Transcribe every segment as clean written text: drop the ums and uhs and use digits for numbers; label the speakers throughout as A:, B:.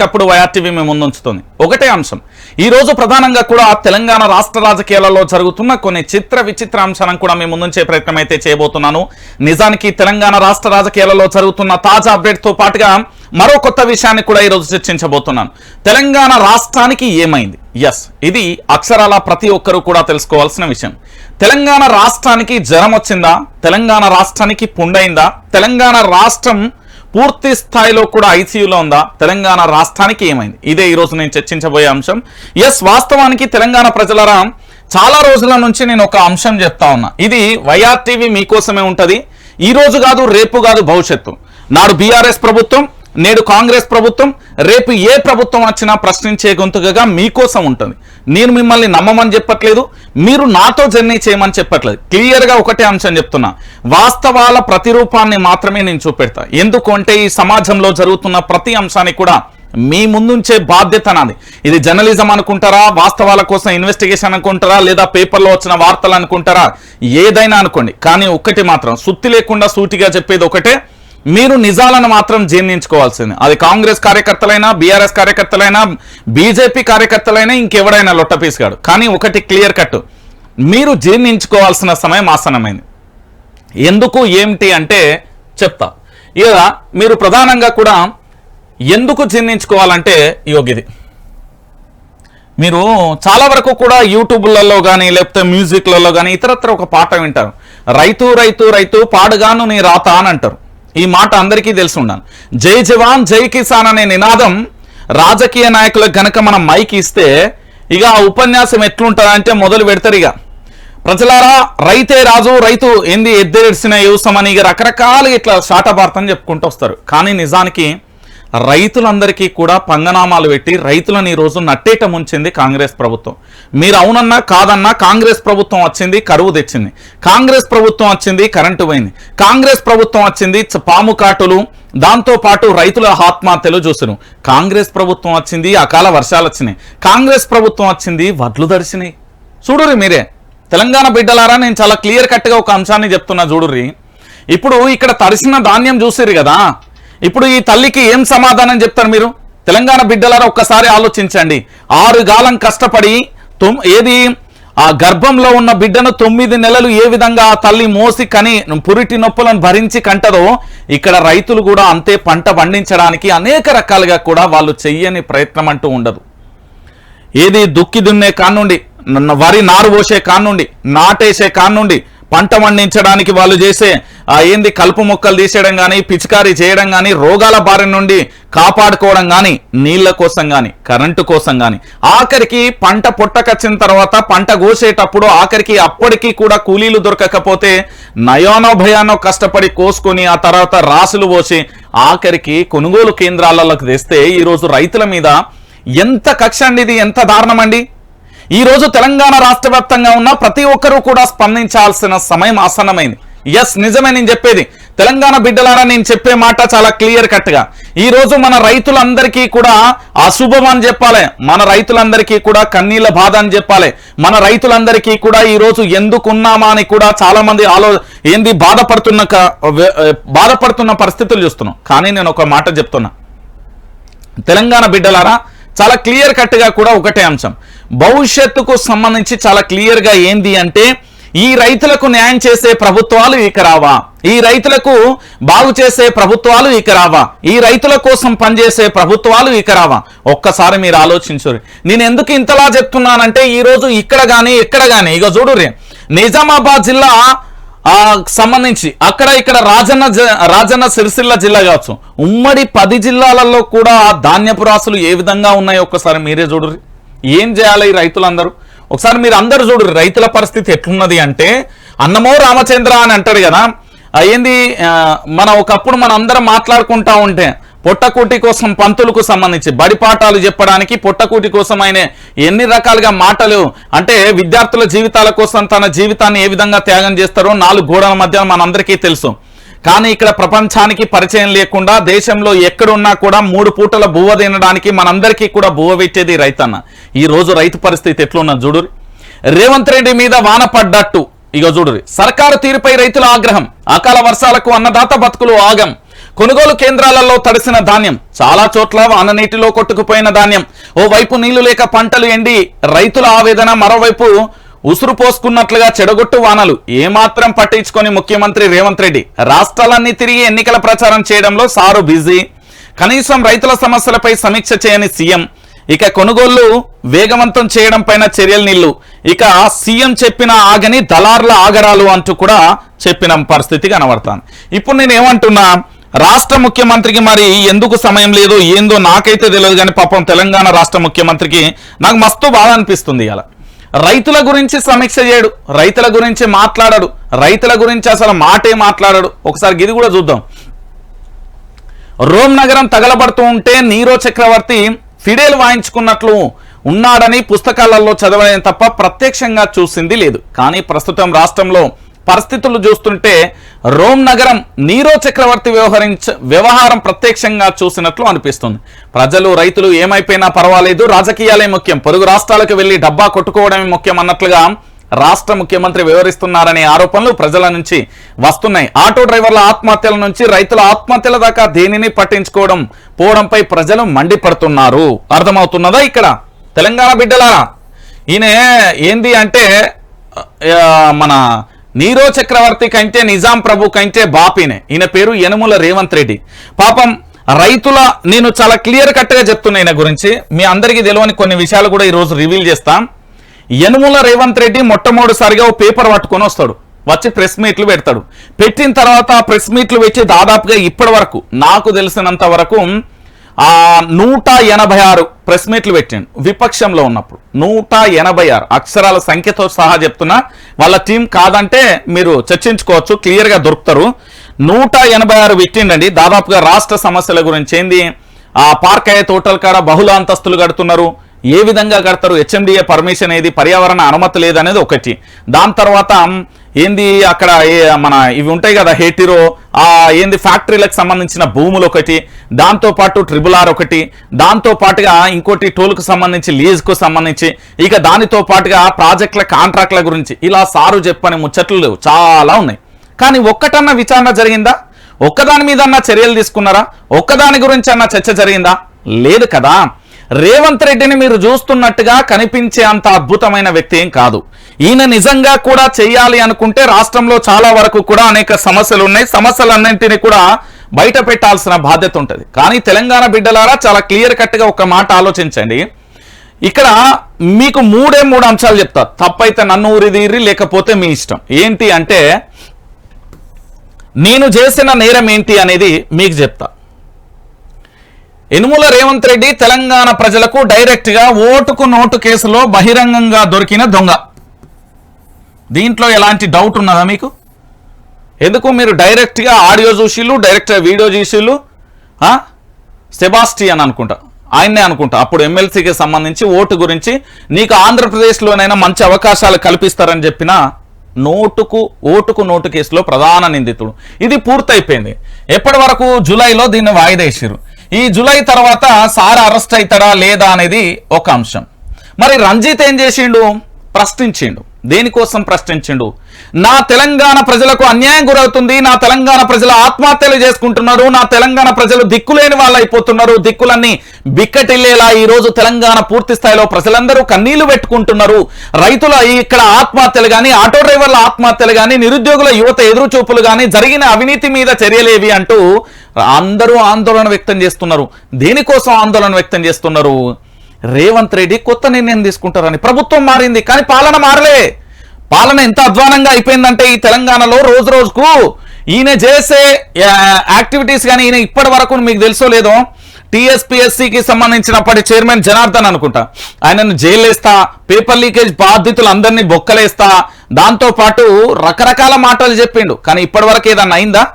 A: ఎప్పటికప్పుడు వైఆర్టీవీ మేము ముందుంచుతుంది. ఒకటే అంశం, ఈ రోజు ప్రధానంగా కూడా తెలంగాణ రాష్ట్ర రాజకీయాలలో జరుగుతున్న కొన్ని చిత్ర విచిత్ర అంశాలను కూడా మేము ముందుంచే ప్రయత్నం అయితే చేయబోతున్నాను. నిజానికి తెలంగాణ రాష్ట్ర రాజకీయాలలో జరుగుతున్న తాజా అప్డేట్తో పాటుగా మరో కొత్త విషయాన్ని కూడా ఈరోజు చర్చించబోతున్నాను. తెలంగాణ రాష్ట్రానికి ఏమైంది? ఇది అక్షరాల ప్రతి ఒక్కరూ కూడా తెలుసుకోవాల్సిన విషయం. తెలంగాణ రాష్ట్రానికి జ్వరం వచ్చిందా? తెలంగాణ రాష్ట్రానికి పుండైందా? తెలంగాణ రాష్ట్రం పూర్తి స్థాయిలో కూడా ఐసీయూలో ఉందా? తెలంగాణ రాష్ట్రానికి ఏమైంది? ఇదే ఈరోజు నేను చర్చించబోయే అంశం. వాస్తవానికి తెలంగాణ ప్రజలరా, చాలా రోజుల నుంచి నేను ఒక అంశం చెప్తా ఉన్నా. ఇది వైఆర్టీవీ మీకోసమే ఉంటది. ఈ రోజు కాదు, రేపు కాదు, భవిష్యత్తు. నాడు బీఆర్ఎస్ ప్రభుత్వం, నేడు కాంగ్రెస్ ప్రభుత్వం, రేపు ఏ ప్రభుత్వం వచ్చినా ప్రశ్నించే గొంతుకగా మీకోసం ఉంటుంది. నేను మిమ్మల్ని నమ్మమని చెప్పట్లేదు, మీరు నాతో జర్నీ చేయమని చెప్పట్లేదు. క్లియర్గా ఒకటే అంశం చెప్తున్నా, వాస్తవాల ప్రతిరూపాన్ని మాత్రమే నేను చూపెడతా. ఎందుకు అంటే ఈ సమాజంలో జరుగుతున్న ప్రతి అంశాన్ని కూడా మీ ముందుంచే బాధ్యత నాది. ఇది జర్నలిజం అనుకుంటారా, వాస్తవాల కోసం ఇన్వెస్టిగేషన్ అనుకుంటారా, లేదా పేపర్లో వచ్చిన వార్తలు అనుకుంటారా, ఏదైనా అనుకోండి. కానీ ఒక్కటి మాత్రం సుత్తి లేకుండా సూటిగా చెప్పేది ఒకటే, మీరు నిజాలను మాత్రం జీర్ణించుకోవాల్సింది. అది కాంగ్రెస్ కార్యకర్తలైనా, బీఆర్ఎస్ కార్యకర్తలైనా, బీజేపీ కార్యకర్తలైనా, ఇంకెవడైనా లొట్టపీస్ గాడు. కానీ ఒకటి క్లియర్ కట్, మీరు జీర్ణించుకోవాల్సిన సమయం ఆసన్నమైంది. ఎందుకు ఏమిటి అంటే చెప్తా. ఇక మీరు ప్రధానంగా కూడా ఎందుకు జీర్ణించుకోవాలంటే యోగిది, మీరు చాలా వరకు కూడా యూట్యూబ్లలో కానీ లేకపోతే మ్యూజిక్లలో కానీ ఇతరత్ర ఒక పాట వింటారు. రైతు రైతు రైతు పాడుగాను నీ రాత అని అంటారు. ఈ మాట అందరికీ తెలిసి ఉండాలి. జై జవాన్ జై కిసాన్ అనే నినాదం రాజకీయ నాయకులకు గనక మనం మైక్ ఇస్తే ఇక ఆ ఉపన్యాసం ఎట్లుంటుందంటే మొదలు పెడతారు. ఇక ప్రజలారా, రైతే రాజు, రైతు ఏంది ఎద్దెడిసిన యూసమని ఇక రకరకాలుగా ఇట్లా శాటభారతం చెప్పుకుంటూ వస్తారు. కానీ నిజానికి రైతులందరికీ కూడా పంగనామాలు పెట్టి రైతులను ఈరోజు నట్టేట ముంచింది కాంగ్రెస్ ప్రభుత్వం. మీరు అవునన్నా కాదన్నా కాంగ్రెస్ ప్రభుత్వం వచ్చింది, కరువు తెచ్చింది. కాంగ్రెస్ ప్రభుత్వం వచ్చింది, కరెంటు పోయింది. కాంగ్రెస్ ప్రభుత్వం వచ్చింది, పాము కాటులు, దాంతోపాటు రైతుల ఆత్మహత్యలు చూసినాం. కాంగ్రెస్ ప్రభుత్వం వచ్చింది, అకాల వర్షాలు వచ్చినాయి. కాంగ్రెస్ ప్రభుత్వం వచ్చింది, వడ్లు దడిసినాయి. చూడుర్రి మీరే తెలంగాణ బిడ్డలారా, నేను చాలా క్లియర్ కట్గా ఒక అంశాన్ని చెప్తున్నా చూడుర్రి. ఇప్పుడు ఇక్కడ తడిసిన ధాన్యం చూసిర్రు కదా, ఇప్పుడు ఈ తల్లికి ఏం సమాధానం చెప్తారు మీరు? తెలంగాణ బిడ్డలారా ఒక్కసారి ఆలోచించండి. 6 కాలం కష్టపడి ఏది ఆ గర్భంలో ఉన్న బిడ్డను 9 నెలలు ఏ విధంగా ఆ తల్లి మోసి కని పురిటి నొప్పులను భరించి కంటదో, ఇక్కడ రైతులు కూడా అంతే. పంట పండించడానికి అనేక రకాలుగా కూడా వాళ్ళు చెయ్యని ప్రయత్నం అంటూ ఉండదు. ఏది దుక్కి దున్నే కానుండి, వరి నారు పోసే కానుండి, నాటేసే కానుండి, పంట పండించడానికి వాళ్ళు చేసే ఏంది కలుపు మొక్కలు తీసేయడం కానీ, పిచికారీ చేయడం కానీ, రోగాల బారి నుండి కాపాడుకోవడం కానీ, నీళ్ల కోసం కానీ, కరెంటు కోసం కానీ, ఆఖరికి పంట పొట్టకొచ్చిన తర్వాత పంట కోసేటప్పుడు ఆఖరికి అప్పటికీ కూడా కూలీలు దొరకకపోతే నయానో భయానో కష్టపడి కోసుకొని ఆ తర్వాత రాసులు పోసి ఆఖరికి కొనుగోలు కేంద్రాలలోకి తెస్తే ఈరోజు రైతుల మీద ఎంత కక్ష అండి, ఇది ఎంత దారుణం అండి. ఈ రోజు తెలంగాణ రాష్ట్ర వ్యాప్తంగా ఉన్న ప్రతి ఒక్కరూ కూడా స్పందించాల్సిన సమయం ఆసన్నమైంది. నిజమే నేను చెప్పేది. తెలంగాణ బిడ్డలారా, నేను చెప్పే మాట చాలా క్లియర్ కట్ గా ఈ రోజు మన రైతులందరికీ కూడా అశుభం అని చెప్పాలి. మన రైతులందరికీ కూడా కన్నీళ్ళ బాధ అని చెప్పాలి. మన రైతులందరికీ కూడా ఈ రోజు ఎందుకున్నామా అని కూడా చాలా మంది బాధపడుతున్న పరిస్థితులు చూస్తున్నాం. కానీ నేను ఒక మాట చెప్తున్నా, తెలంగాణ బిడ్డలారా, చాలా క్లియర్ కట్ గా కూడా ఒకటే అంశం, భవిష్యత్తుకు సంబంధించి చాలా క్లియర్ గా ఏంది అంటే, ఈ రైతులకు న్యాయం చేసే ప్రభుత్వాలు ఇక రావా, ఈ రైతులకు బాగు చేసే ప్రభుత్వాలు ఇక రావా, ఈ రైతుల కోసం పనిచేసే ప్రభుత్వాలు ఇక రావా? ఒక్కసారి మీరు ఆలోచించుర్రి. నేను ఎందుకు ఇంతలా చెప్తున్నానంటే, ఈ రోజు ఇక్కడ కానీ ఎక్కడ కానీ ఇక చూడుర్రి, నిజామాబాద్ జిల్లా సంబంధించి అక్కడ ఇక్కడ రాజన్న సిరిసిల్ల జిల్లా కావచ్చు, ఉమ్మడి 10 జిల్లాలలో కూడా ధాన్యపు రాసులు ఏ విధంగా ఉన్నాయో ఒక్కసారి మీరే చూడుర్రి. ఏం చేయాలి ఈ రైతులందరూ? ఒకసారి మీరు అందరూ చూడుర్రి రైతుల పరిస్థితి ఎట్లున్నది అంటే, అన్నమో రామచంద్ర అని అంటారు కదా, ఏంది ఒకప్పుడు మనం అందరం మాట్లాడుకుంటా ఉంటే పొట్టకూటి కోసం పంతులకు సంబంధించి బడిపాఠాలు చెప్పడానికి పొట్టకూటి కోసం ఆయన ఎన్ని రకాలుగా మాటలు అంటే విద్యార్థుల జీవితాల కోసం తన జీవితాన్ని ఏ విధంగా త్యాగం చేస్తారో 4 గోడల మధ్య మనందరికీ తెలుసు. కానీ ఇక్కడ ప్రపంచానికి పరిచయం లేకుండా దేశంలో ఎక్కడున్నా కూడా 3 పూటల బువ్వ తినడానికి మనందరికీ కూడా బువ్వ పెట్టేది రైతన్న. ఈ రోజు రైతు పరిస్థితి ఎట్లున్నా చూడురి. రేవంత్ రెడ్డి మీద వాన పడ్డట్టు ఇక చూడురి. సర్కారు తీరుపై రైతుల ఆగ్రహం, అకాల వర్షాలకు అన్నదాత బతుకులు ఆగం, కొనుగోలు కేంద్రాలలో తడిసిన ధాన్యం, చాలా చోట్ల వాన నీటిలో కొట్టుకుపోయిన ధాన్యం. ఓవైపు నీళ్లు లేక పంటలు ఎండి రైతుల ఆవేదన, మరోవైపు ఉసురు పోసుకున్నట్లుగా చెడగొట్టు వానలు. ఏమాత్రం పట్టించుకొని ముఖ్యమంత్రి రేవంత్ రెడ్డి రాష్ట్రాలన్నీ తిరిగి ఎన్నికల ప్రచారం చేయడంలో సారు బిజీ. కనీసం రైతుల సమస్యలపై సమీక్ష చేయని సీఎం. ఇక కొనుగోళ్లు వేగవంతం చేయడం పైన చర్యలు నిల్లు. ఇక సీఎం చెప్పిన ఆగని దళార్ల ఆగడాలు అంటూ కూడా చెప్పిన పరిస్థితి కనబడతాను. ఇప్పుడు నేను ఏమంటున్నా, రాష్ట్ర ముఖ్యమంత్రికి మరి ఎందుకు సమయం లేదు ఏందో నాకైతే తెలియదు, కానీ పాపం తెలంగాణ రాష్ట్ర ముఖ్యమంత్రికి నాకు మస్తు బాధ అనిపిస్తుంది. ఇలా రైతుల గురించి సమీక్ష చేయడు, రైతుల గురించి మాట్లాడడు, రైతుల గురించి అసలు మాటే మాట్లాడడు. ఒకసారి ఇది కూడా చూద్దాం. రోమ్ నగరం తగలబడుతూ ఉంటే నీరో చక్రవర్తి ఫిడేల్ వాయించుకున్నట్లు ఉన్నాడని పుస్తకాలలో చదవడం తప్ప ప్రత్యక్షంగా చూసింది లేదు. కానీ ప్రస్తుతం రాష్ట్రంలో పరిస్థితులు చూస్తుంటే రోమ్ నగరం నీరో చక్రవర్తి వ్యవహారం ప్రత్యక్షంగా చూసినట్లు అనిపిస్తుంది. ప్రజలు రైతులు ఏమైపోయినా పర్వాలేదు, రాజకీయాలే ముఖ్యం, పొరుగు రాష్ట్రాలకు వెళ్లి డబ్బా కొట్టుకోవడమే ముఖ్యం అన్నట్లుగా రాష్ట్ర ముఖ్యమంత్రి వివరిస్తున్నారనే ఆరోపణలు ప్రజల నుంచి వస్తున్నాయి. ఆటో డ్రైవర్ల ఆత్మహత్యల నుంచి రైతుల ఆత్మహత్యల దాకా దేనిని పట్టించుకోవడం పోవడంపై ప్రజలు మండిపడుతున్నారు. అర్థమవుతున్నదా? ఇక్కడ తెలంగాణ బిడ్డలారా, ఈయన ఏంది అంటే మన నీరో చక్రవర్తి కంటే నిజాం ప్రభు కంటే బాపినే. ఈయన పేరు యనుమల రేవంత్ రెడ్డి. పాపం రైతుల, నేను చాలా క్లియర్ కట్ గా చెప్తున్నా ఈయన గురించి, మీ అందరికీ తెలియని కొన్ని విషయాలు కూడా ఈరోజు రివీల్ చేస్తాం. యనుమల రేవంత్ రెడ్డి మొట్టమొదటిసారిగా ఓ పేపర్ పట్టుకొని వస్తాడు, వచ్చి ప్రెస్ మీట్లు పెడతాడు. పెట్టిన తర్వాత ఆ ప్రెస్ మీట్లు పెట్టి దాదాపుగా ఇప్పటి వరకు నాకు తెలిసినంత వరకు 186 ప్రెస్ మీట్లు పెట్టిండు విపక్షంలో ఉన్నప్పుడు. 186 అక్షరాల సంఖ్యతో సహా చెప్తున్నా, వాళ్ళ టీం కాదంటే మీరు చర్చించుకోవచ్చు, క్లియర్ గా దొరుకుతారు. 186 పెట్టిండండి. దాదాపుగా రాష్ట్ర సమస్యల గురించి ఏంది, ఆ పార్క్ అయ్యే తోటల కాడ బహుళ అంతస్తులు కడుతున్నారు, ఏ విధంగా కడతారు, హెచ్ఎండిఏ పర్మిషన్ ఏది, పర్యావరణ అనుమతి లేదనేది ఒకటి. దాని తర్వాత ఏంది అక్కడ మన ఇవి ఉంటాయి కదా హేటిరో, ఆ ఏంది ఫ్యాక్టరీలకు సంబంధించిన భూములు ఒకటి, దాంతో పాటు RRR ఒకటి, దాంతో పాటుగా ఇంకోటి టోల్కు సంబంధించి లీజ్కు సంబంధించి, ఇక దానితో పాటుగా ప్రాజెక్టుల కాంట్రాక్ట్ల గురించి, ఇలా సారు చెప్పని ముచ్చట్లు చాలా ఉన్నాయి. కానీ ఒక్కటన్నా విచారణ జరిగిందా? ఒక్కదాని మీద అన్నా చర్యలు తీసుకున్నారా? ఒక్కదాని గురించి అన్నా చర్చ జరిగిందా? లేదు కదా. రేవంత్ రెడ్డిని మీరు చూస్తున్నట్టుగా కనిపించే అంత అద్భుతమైన వ్యక్తి ఏం కాదు. ఈయన నిజంగా కూడా చేయాలి అనుకుంటే రాష్ట్రంలో చాలా వరకు కూడా అనేక సమస్యలు ఉన్నాయి, సమస్యలన్నింటినీ కూడా బయట పెట్టాల్సిన బాధ్యత ఉంటుంది. కానీ తెలంగాణ బిడ్డలారా చాలా క్లియర్ కట్ గా ఒక మాట ఆలోచించండి. ఇక్కడ మీకు మూడు అంశాలు చెప్తా, తప్పైతే నన్ను ఊరిదీరి, లేకపోతే మీ ఇష్టం. ఏంటి అంటే, నేను చేసిన నేరం ఏంటి అనేది మీకు చెప్తా. యనుమల రేవంత్ రెడ్డి తెలంగాణ ప్రజలకు డైరెక్ట్ గా ఓటుకు నోటు కేసులో బహిరంగంగా దొరికిన దొంగ. దీంట్లో ఎలాంటి డౌట్ ఉన్నదా మీకు? ఎందుకు మీరు డైరెక్ట్ గా ఆడియో చూసిళ్ళు, డైరెక్ట్ గా వీడియో చూసిళ్ళు. సెబాస్టియన్ అనుకుంటా, ఆయన్నే అనుకుంటా, అప్పుడు ఎమ్మెల్సీకి సంబంధించి ఓటు గురించి నీకు ఆంధ్రప్రదేశ్లోనైనా మంచి అవకాశాలు కల్పిస్తారని చెప్పిన ఓటుకు నోటు కేసులో ప్రధాన నిందితుడు. ఇది పూర్తయిపోయింది. ఎప్పటి వరకు? జూలైలో దీన్ని వాయిదా వేసిరు. ఈ జూలై తర్వాత సార్ అరెస్ట్ అవుతాడా లేదా అనేది ఒక అంశం. మరి రంజిత్ ఏం చేసిండు? ప్రశ్నించిండు. దేనికోసం ప్రశ్నించిండు? నా తెలంగాణ ప్రజలకు అన్యాయం గురవుతుంది, నా తెలంగాణ ప్రజలు ఆత్మహత్యలు చేసుకుంటున్నారు, నా తెలంగాణ ప్రజలు దిక్కులేని వాళ్ళు అయిపోతున్నారు, దిక్కులన్నీ బిక్కటిల్లేలా ఈ రోజు తెలంగాణ పూర్తి స్థాయిలో ప్రజలందరూ కన్నీళ్లు పెట్టుకుంటున్నారు, రైతుల ఇక్కడ ఆత్మహత్యలు కానీ, ఆటో డ్రైవర్ల ఆత్మహత్యలు కానీ, నిరుద్యోగుల యువత ఎదురు చూపులు కానీ, జరిగిన అవినీతి మీద చర్యలేవి అంటూ అందరూ ఆందోళన వ్యక్తం చేస్తున్నారు. దేనికోసం ఆందోళన వ్యక్తం చేస్తున్నారు? రేవంత్ రెడ్డి కొత్త నిర్ణయం తీసుకుంటారని. ప్రభుత్వం మారింది కానీ పాలన మారలే. పాలన ఎంత అధ్వానంగా అయిపోయిందంటే ఈ తెలంగాణలో రోజు రోజుకు ఈయన చేసే యాక్టివిటీస్ కానీ, ఈయన ఇప్పటి వరకు మీకు తెలుసో లేదో, టీఎస్పీఎస్సీకి సంబంధించినప్పటి చైర్మన్ జనార్దన్ అనుకుంటా, ఆయనను జైలు వేస్తా, పేపర్ లీకేజ్ బాధితులందరినీ బొక్కలేస్తా, దాంతో పాటు రకరకాల మాటలు చెప్పిండు. కానీ ఇప్పటి వరకు ఏదన్నా అయిందా?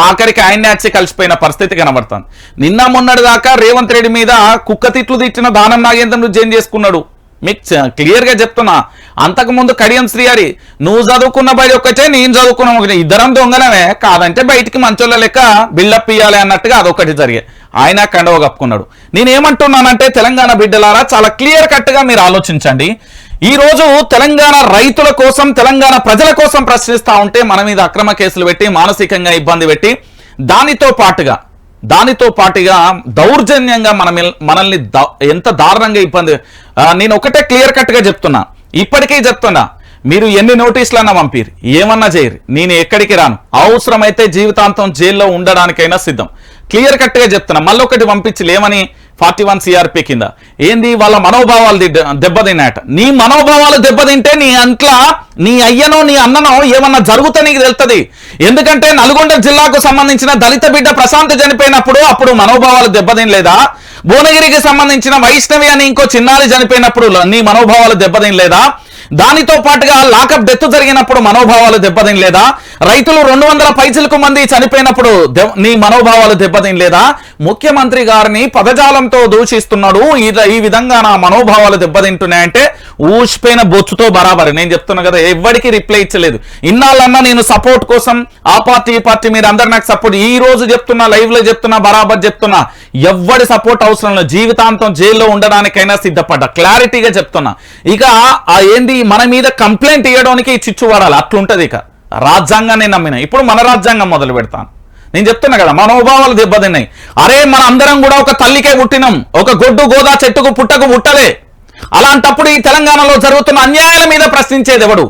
A: ఆఖరికి ఆయన్నే వచ్చి కలిసిపోయిన పరిస్థితి కనబడుతుంది. నిన్న మొన్నటి దాకా రేవంత్ రెడ్డి మీద కుక్క తిట్లు తిట్టిన దానం నాగేంద్రను జైన్ చేసుకున్నాడు. మీకు క్లియర్ గా చెప్తున్నా. అంతకుముందు కడియం శ్రీహరి, నువ్వు చదువుకున్న బడి ఒకటే, నేను చదువుకున్న ఒకటే, ఇద్దరం దొంగలమే, కాదంటే బయటికి మంచోళ్ళ లెక్క బిల్డప్ ఇయ్యాలి అన్నట్టుగా అదొకటి జరిగే. ఆయన కండవ కప్పుకున్నాడు. నేనేమంటున్నానంటే తెలంగాణ బిడ్డలారా చాలా క్లియర్ కట్ గా మీరు ఆలోచించండి. ఈ రోజు తెలంగాణ రైతుల కోసం, తెలంగాణ ప్రజల కోసం ప్రశ్నిస్తా ఉంటే మన మీద అక్రమ కేసులు పెట్టి, మానసికంగా ఇబ్బంది పెట్టి, దానితో పాటుగా దౌర్జన్యంగా మనల్ని ఎంత దారుణంగా ఇబ్బంది. నేను ఒకటే క్లియర్ కట్గా చెప్తున్నా, ఇప్పటికీ చెప్తున్నా, మీరు ఎన్ని నోటీసులన్నా పంపిరు, ఏమన్నా చేయరు, నేను ఎక్కడికి రాను, అవసరమైతే జీవితాంతం జైల్లో ఉండడానికైనా సిద్ధం. క్లియర్ కట్గా చెప్తున్నా. మళ్ళీ ఒకటి పంపించి ఏమని 41 CRP కింద ఏంది వాళ్ళ మనోభావాలు దెబ్బతిన్నాయట. నీ మనోభావాలు దెబ్బతింటే నీ అంట్లా నీ అయ్యనో నీ అన్ననో ఏమన్నా జరుగుతా నీకు తెలుస్తుంది. ఎందుకంటే నల్గొండ జిల్లాకు సంబంధించిన దళిత బిడ్డ ప్రశాంత్ చనిపోయినప్పుడు అప్పుడు మనోభావాలు దెబ్బతినలేదా? భువనగిరికి సంబంధించిన వైష్ణవి అని ఇంకో చిన్నారి చనిపోయినప్పుడు నీ మనోభావాలు దెబ్బతినలేదా? దానితో పాటుగా లాకప్ డెత్ జరిగినప్పుడు మనోభావాలు దెబ్బతినలేదా? రైతులు 200 పైచిలకు మంది చనిపోయినప్పుడు నీ మనోభావాలు దెబ్బతినలేదా? ముఖ్యమంత్రి గారిని పదజాలంతో దూషిస్తున్నాడు, ఈ విధంగా నా మనోభావాలు దెబ్బతింటున్నాయంటే ఊసిపోయిన బొచ్చుతో బరాబరి. నేను చెప్తున్నా కదా, ఎవరికి రిప్లై ఇచ్చలేదు. ఇన్నాళ్ళన్నా నేను సపోర్ట్ కోసం ఆ పార్టీ ఈ పార్టీ మీరు అందరు నాకు సపోర్ట్, ఈ రోజు చెప్తున్నా, లైవ్ లో చెప్తున్నా, బరాబర్ చెప్తున్నా, ఎవ్వడి సపోర్ట్ అవసరం లేదు. జీవితాంతం జైల్లో ఉండడానికైనా సిద్ధపడ్డా, క్లారిటీగా చెప్తున్నా. ఇక ఏంది మన మీద కంప్లైంట్ ఇవ్వడానికి చిచ్చు పడాలి, అట్లుంటది. ఇక రాజ్యాంగాన్ని నమ్మిన ఇప్పుడు మన రాజ్యాంగం మొదలు పెడతాను. నేను చెప్తున్నా కదా, మనోభావాలు దెబ్బతిన్నాయి. అరే మన అందరం కూడా ఒక తల్లికే పుట్టినాం, ఒక గొడ్డు గోదా చెట్టుకు పుట్టలే. అలాంటప్పుడు ఈ తెలంగాణలో జరుగుతున్న అన్యాయాల మీద ప్రశ్నించేది ఎవడు?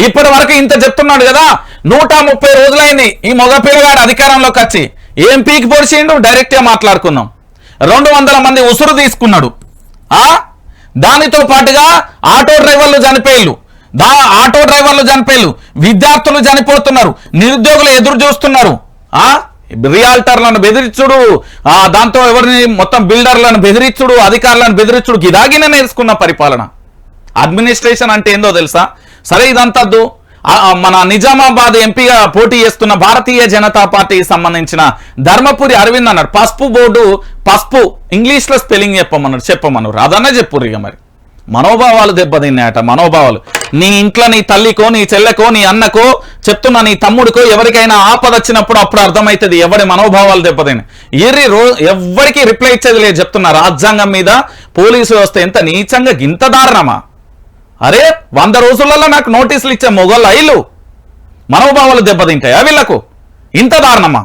A: ఇప్పటి వరకు ఇంత చెప్తున్నాడు కదా, 130 రోజులైంది ఈ మగ పిల్లగాడు అధికారంలోకి వచ్చి. ఏం పీకి పొడిచిండు? డైరెక్ట్గా మాట్లాడుకుందాం. 200 మంది ఉసురు తీసుకున్నాడు. దానితో పాటుగా ఆటో డ్రైవర్లు చనిపోయిళ్ళు, విద్యార్థులు చనిపోతున్నారు, నిరుద్యోగులు ఎదురు చూస్తున్నారు. రియాల్టర్లను బెదిరించుడు, దాంతో ఎవరిని మొత్తం బిల్డర్లను బెదిరించుడు, అధికారులను బెదిరించుడు, గిదాగిన నేర్చుకున్న పరిపాలన. అడ్మినిస్ట్రేషన్ అంటే ఏందో తెలుసా? సరే ఇదంతద్దు. మన నిజామాబాద్ ఎంపీగా పోటీ చేస్తున్న భారతీయ జనతా పార్టీకి సంబంధించిన ధర్మపురి అరవింద్ అన్నాడు, పసుపు ఇంగ్లీష్ లో స్పెల్లింగ్ చెప్పమన్నారు రాదన్న చెప్పుర్రు. ఇక మరి మనోభావాలు దెబ్బతిన్నాయట. మనోభావాలు నీ ఇంట్లో నీ తల్లికో నీ చెల్లెకో నీ అన్నకో చెప్తున్నా, నీ తమ్ముడికో ఎవరికైనా ఆపద వచ్చినప్పుడు అప్పుడు అర్థమవుతుంది ఎవరి మనోభావాలు దెబ్బతిన్నాయి. ఎవరికి రిప్లై ఇచ్చేది లేదు చెప్తున్నా. రాజ్యాంగం మీద పోలీసు వ్యవస్థ ఎంత నీచంగా, గింత దారుణమా? అరే 100 రోజులలో నాకు నోటీసులు ఇచ్చే మొగోళ్ళ ఇల్లు మనోభావాలు దెబ్బతింటాయా వీళ్ళకు? ఇంత దారుణమా?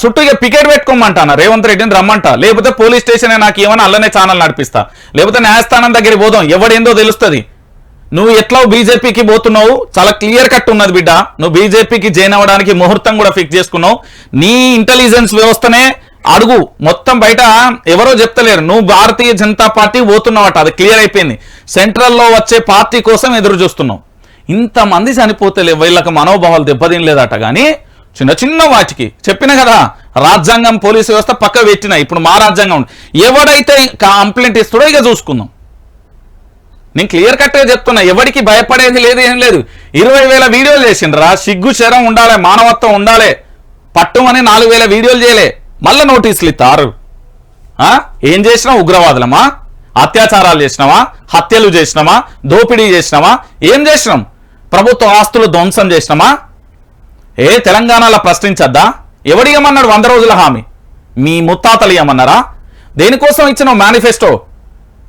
A: చుట్టూ పికెట్ పెట్టుకోమంటానా రేవంత్ రెడ్డిని రమ్మంట, లేకపోతే పోలీస్ స్టేషన్ నాకు ఏమైనా అల్లనే ఛానల్ నడిపిస్తా, లేకపోతే న్యాయస్థానం దగ్గరికి పోదాం, ఎవడేందో తెలుస్తుంది. నువ్వు ఎట్లా బీజేపీకి పోతున్నావు చాలా క్లియర్ కట్ ఉన్నది బిడ్డ. నువ్వు బీజేపీకి జాయిన్ అవ్వడానికి ముహూర్తం కూడా ఫిక్స్ చేసుకున్నావు. నీ ఇంటెలిజెన్స్ వ్యవస్థనే అడుగు, మొత్తం బయట ఎవరో చెప్తలేరు. నువ్వు భారతీయ జనతా పార్టీ పోతున్నావట, అది క్లియర్ అయిపోయింది. సెంట్రల్లో వచ్చే పార్టీ కోసం ఎదురు చూస్తున్నావు. ఇంతమంది చనిపోతే వీళ్ళకి మనోభావాలు దెబ్బతినలేదట. కానీ చిన్న వాటికి చెప్పిన కదా, రాజ్యాంగం పోలీసు వ్యవస్థ పక్క పెట్టిన, ఇప్పుడు మా రాజ్యాంగం ఎవడైతే కంప్లైంట్ ఇస్తాడో ఇక చూసుకుందాం. నేను క్లియర్ కట్గా చెప్తున్నా, ఎవరికి భయపడేది లేదు, ఏం లేదు. 20,000 వీడియోలు చేసిండ్రా, సిగ్గు శరం ఉండాలి, మానవత్వం ఉండాలి. పట్టుమని 4,000 వీడియోలు చేయలే, మళ్ళీ నోటీసులు ఇస్తారు. ఏం చేసినా ఉగ్రవాదులమా? అత్యాచారాలు చేసినావా? హత్యలు చేసినావా? దోపిడీ చేసినావా? ఏం చేసినాం? ప్రభుత్వ ఆస్తులు ధ్వంసం చేసినామా? తెలంగాణలో ప్రశ్నించద్దా? ఎవడియమన్నాడు 100 రోజుల హామీ? మీ ముత్తాతలు ఏమన్నారా? దేనికోసం ఇచ్చిన మేనిఫెస్టో?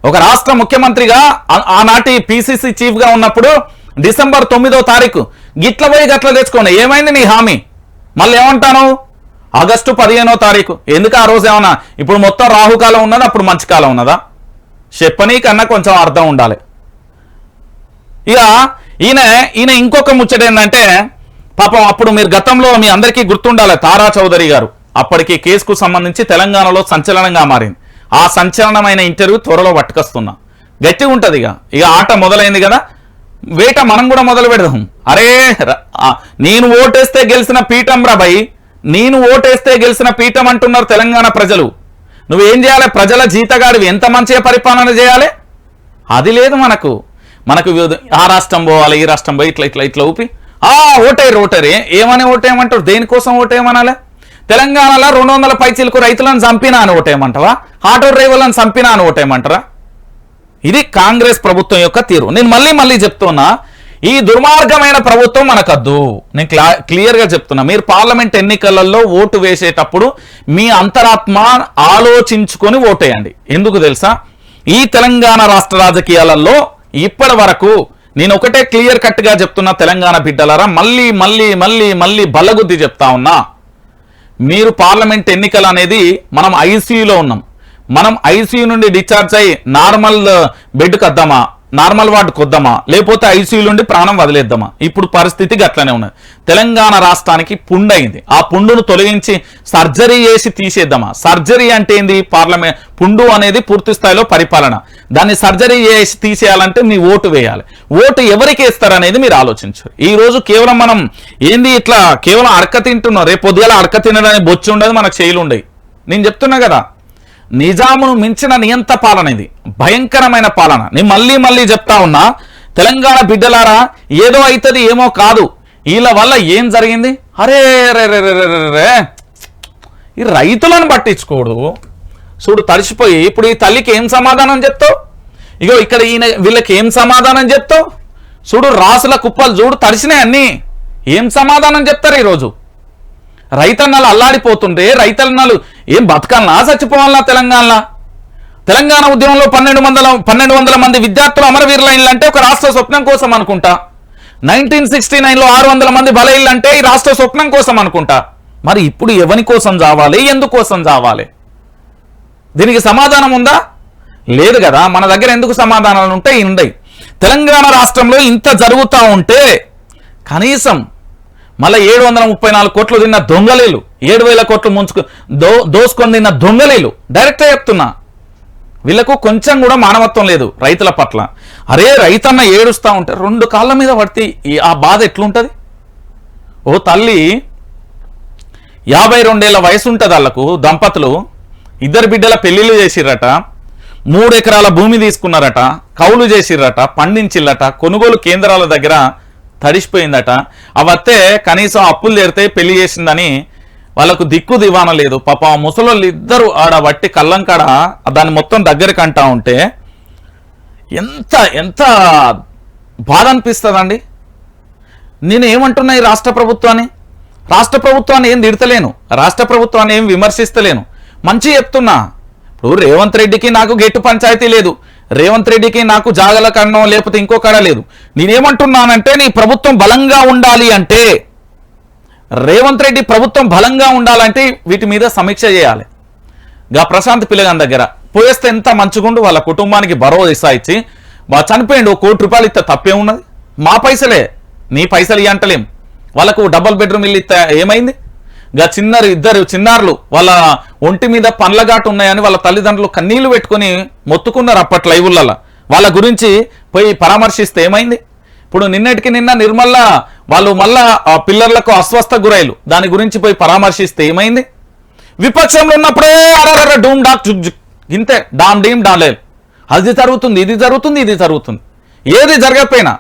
A: ఒక రాష్ట్ర ముఖ్యమంత్రిగా ఆనాటి PCC చీఫ్గా ఉన్నప్పుడు డిసెంబర్ 9వ తారీఖు గిట్ల పోయి గట్ల తెచ్చుకోండి, ఏమైంది నీ హామీ? మళ్ళీ ఏమంటాను? ఆగస్టు 15వ తారీఖు. ఎందుకు ఆ రోజు ఏమన్నా ఇప్పుడు మొత్తం రాహుకాలం ఉన్నదా, అప్పుడు మంచి కాలం ఉన్నదా? చెప్పనీ కన్నా కొంచెం అర్థం ఉండాలి. ఇక ఈయన ఇంకొక ముచ్చట ఏంటంటే, పాపం అప్పుడు మీరు గతంలో మీ అందరికీ గుర్తుండాలి, తారా చౌదరి గారు అప్పటికి కేసుకు సంబంధించి తెలంగాణలో సంచలనంగా మారింది. ఆ సంచలనమైన ఇంటర్వ్యూ త్వరలో పట్టుకొస్తున్నా, గట్టిగా ఉంటుంది. ఇక ఆట మొదలైంది కదా, వేట మనం కూడా మొదలు పెడదాం. అరే నేను ఓటేస్తే గెలిచిన పీఠం రా భయ్, నేను ఓటేస్తే గెలిచిన పీఠం అంటున్నారు తెలంగాణ ప్రజలు. నువ్వేం చేయాలి? ప్రజల జీతగాడివి, ఎంత మంచిగా పరిపాలన చేయాలి అది లేదు మనకు. ఆ రాష్ట్రం పోవాలి, ఈ రాష్ట్రం పోయి ఇట్లా ఊపి ఓటేరు ఏమని ఓటేయమంటారు? దేనికోసం ఓటేయమనాలి? తెలంగాణలో 200 పైచీలకు రైతులను చంపినా అని ఓటేయమంటావా? ఆటో డ్రైవర్లను చంపినా అని ఓటేయమంటారా? ఇది కాంగ్రెస్ ప్రభుత్వం యొక్క తీరు. నేను మళ్ళీ చెప్తున్నా, ఈ దుర్మార్గమైన ప్రభుత్వం మనకద్దు. నేను క్లియర్గా చెప్తున్నా, మీరు పార్లమెంట్ ఎన్నికలలో ఓటు వేసేటప్పుడు మీ అంతరాత్మ ఆలోచించుకొని ఓటేయండి. ఎందుకు తెలుసా? ఈ తెలంగాణ రాష్ట్ర రాజకీయాలలో ఇప్పటి వరకు నేను ఒకటే క్లియర్ కట్గా చెప్తున్నా, తెలంగాణ బిడ్డలారా, మళ్ళీ బల్లగుద్ది చెప్తా ఉన్నా, మీరు పార్లమెంట్ ఎన్నికలు అనేది మనం ఐసీయూలో ఉన్నాం. మనం ఐసీయూ నుండి డిశ్చార్జ్ అయ్యి నార్మల్ బెడ్కి వద్దామా, నార్మల్ వార్డుకు వద్దామా, లేకపోతే ఐసీయూ నుండి ప్రాణం వదిలేద్దామా? ఇప్పుడు పరిస్థితి అట్లనే ఉన్నది. తెలంగాణ రాష్ట్రానికి పుండు అయింది. ఆ పుండును తొలగించి సర్జరీ చేసి తీసేద్దామా? సర్జరీ అంటే ఏంది? పార్లమెంట్ పుండు అనేది పూర్తి స్థాయిలో పరిపాలన. దాన్ని సర్జరీ చేసి తీసేయాలంటే మీ ఓటు వేయాలి. ఓటు ఎవరికి వేస్తారనేది మీరు ఆలోచించారు. ఈ రోజు కేవలం మనం ఏంది ఇట్లా కేవలం అడక తింటున్నాం. రేపు పొద్దుగాల అడక తినడానికి బొచ్చు ఉండదు, మనకు చేయలు ఉండవు. నేను చెప్తున్నా కదా, నిజామును మించిన నియంత పాలన ఇది, భయంకరమైన పాలన. నేను మళ్ళీ చెప్తా ఉన్నా, తెలంగాణ బిడ్డలారా, ఏదో అవుతుంది ఏమో కాదు, వీళ్ళ వల్ల ఏం జరిగింది? అరే రే ఈ రైతులను పట్టించుకోడు చూడు, తడిసిపోయి. ఇప్పుడు ఈ తల్లికి ఏం సమాధానం చెప్తావు? ఇగో ఇక్కడ ఈయన వీళ్ళకి ఏం సమాధానం చెప్తావు? చూడు రాసుల కుప్పలు చూడు తడిసినాయి అన్నీ. ఏం సమాధానం చెప్తారు ఈరోజు? రైతన్నలు అల్లాడిపోతుంటే రైతన్నలు ఏం బతకాలనా చచ్చిపోవాలనా? తెలంగాణ ఉద్యమంలో 1200 మంది విద్యార్థులు అమరవీరులైన్లు అంటే ఒక రాష్ట్ర స్వప్నం కోసం అనుకుంటా. 1969లో 600 మంది బలైళ్ళు అంటే ఈ రాష్ట్ర స్వప్నం కోసం అనుకుంటా. మరి ఇప్పుడు ఎవరి కోసం చావాలి, ఎందుకోసం చావాలి? దీనికి సమాధానం ఉందా? లేదు కదా. మన దగ్గర ఎందుకు సమాధానాలు ఉంటాయి? ఉండయి. తెలంగాణ రాష్ట్రంలో ఇంత జరుగుతూ ఉంటే కనీసం మళ్ళీ 734 కోట్లు తిన్న దొంగలీలు, 7000 కోట్లు దోసుకొని తిన్న దొంగలీలు, డైరెక్ట్గా చెప్తున్నా, వీళ్ళకు కొంచెం కూడా మానవత్వం లేదు రైతుల పట్ల. అరే రైతన్న ఏడుస్తూ ఉంటే 2 కాళ్ళ మీద పడితే ఆ బాధ ఎట్లుంటుంది? ఓ తల్లి 52 ఏళ్ల వయసు ఉంటుంది వాళ్ళకు, దంపతులు 2 బిడ్డల పెళ్లిళ్ళు చేసిర్రట, 3 ఎకరాల భూమి తీసుకున్నారట, కౌలు చేసిర్రట, పండించిల్లట, కొనుగోలు కేంద్రాల దగ్గర తడిసిపోయిందట. అవత్తే కనీసం అప్పులు తెరితే పెళ్లి చేసిందని వాళ్ళకు దిక్కు దివాన లేదు. పాప ముసలోళ్ళు ఇద్దరు ఆడ వట్టి కళ్ళంకాడ దాన్ని మొత్తం దగ్గరికి అంటా ఉంటే ఎంత ఎంత బాధ అనిపిస్తుందండి. నేను ఏమంటున్నా ఈ రాష్ట్ర ప్రభుత్వాన్ని ఏం తిడతలేను, రాష్ట్ర ప్రభుత్వాన్ని ఏం విమర్శిస్తలేను, మంచి చెప్తున్నా. ఇప్పుడు రేవంత్ రెడ్డికి నాకు గెట్టు పంచాయతీ లేదు, రేవంత్ రెడ్డికి నాకు జాగల కన్నం లేకపోతే ఇంకో కాడ లేదు. నేనేమంటున్నానంటే నీ ప్రభుత్వం బలంగా ఉండాలి అంటే, రేవంత్ రెడ్డి ప్రభుత్వం బలంగా ఉండాలంటే వీటి మీద సమీక్ష చేయాలి. గా ప్రశాంత్ పిల్లగాని దగ్గర పోయేస్తే ఎంత మంచిగుండు, వాళ్ళ కుటుంబానికి భరోసా ఇచ్చి చనిపోయిండు, 1 కోటి రూపాయలు ఇస్తే తప్పే ఉన్నది? మా పైసలే, నీ పైసలు ఇవ్వంటలేం. వాళ్ళకు డబుల్ బెడ్రూమ్ ఇల్లు ఇస్తే ఏమైంది? గా 2 చిన్నారులు వాళ్ళ ఒంటి మీద పండ్లగాటు ఉన్నాయని వాళ్ళ తల్లిదండ్రులు కన్నీళ్లు పెట్టుకుని మొత్తుకున్నారు అప్పటి లైవులలో. వాళ్ళ గురించి పోయి పరామర్శిస్తే ఏమైంది? ఇప్పుడు నిన్నటికి నిన్న నిర్మల్ల వాళ్ళు మళ్ళా పిల్లర్లకు అస్వస్థ గురైలు, దాని గురించి పోయి పరామర్శిస్తే ఏమైంది? విపక్షంలో ఉన్నప్పుడే అరే డూమ్ డాక్ ఇంతే డామ్ డీమ్ డాలేల్, అది జరుగుతుంది, ఇది జరుగుతుంది, ఏది జరగకపోయినా.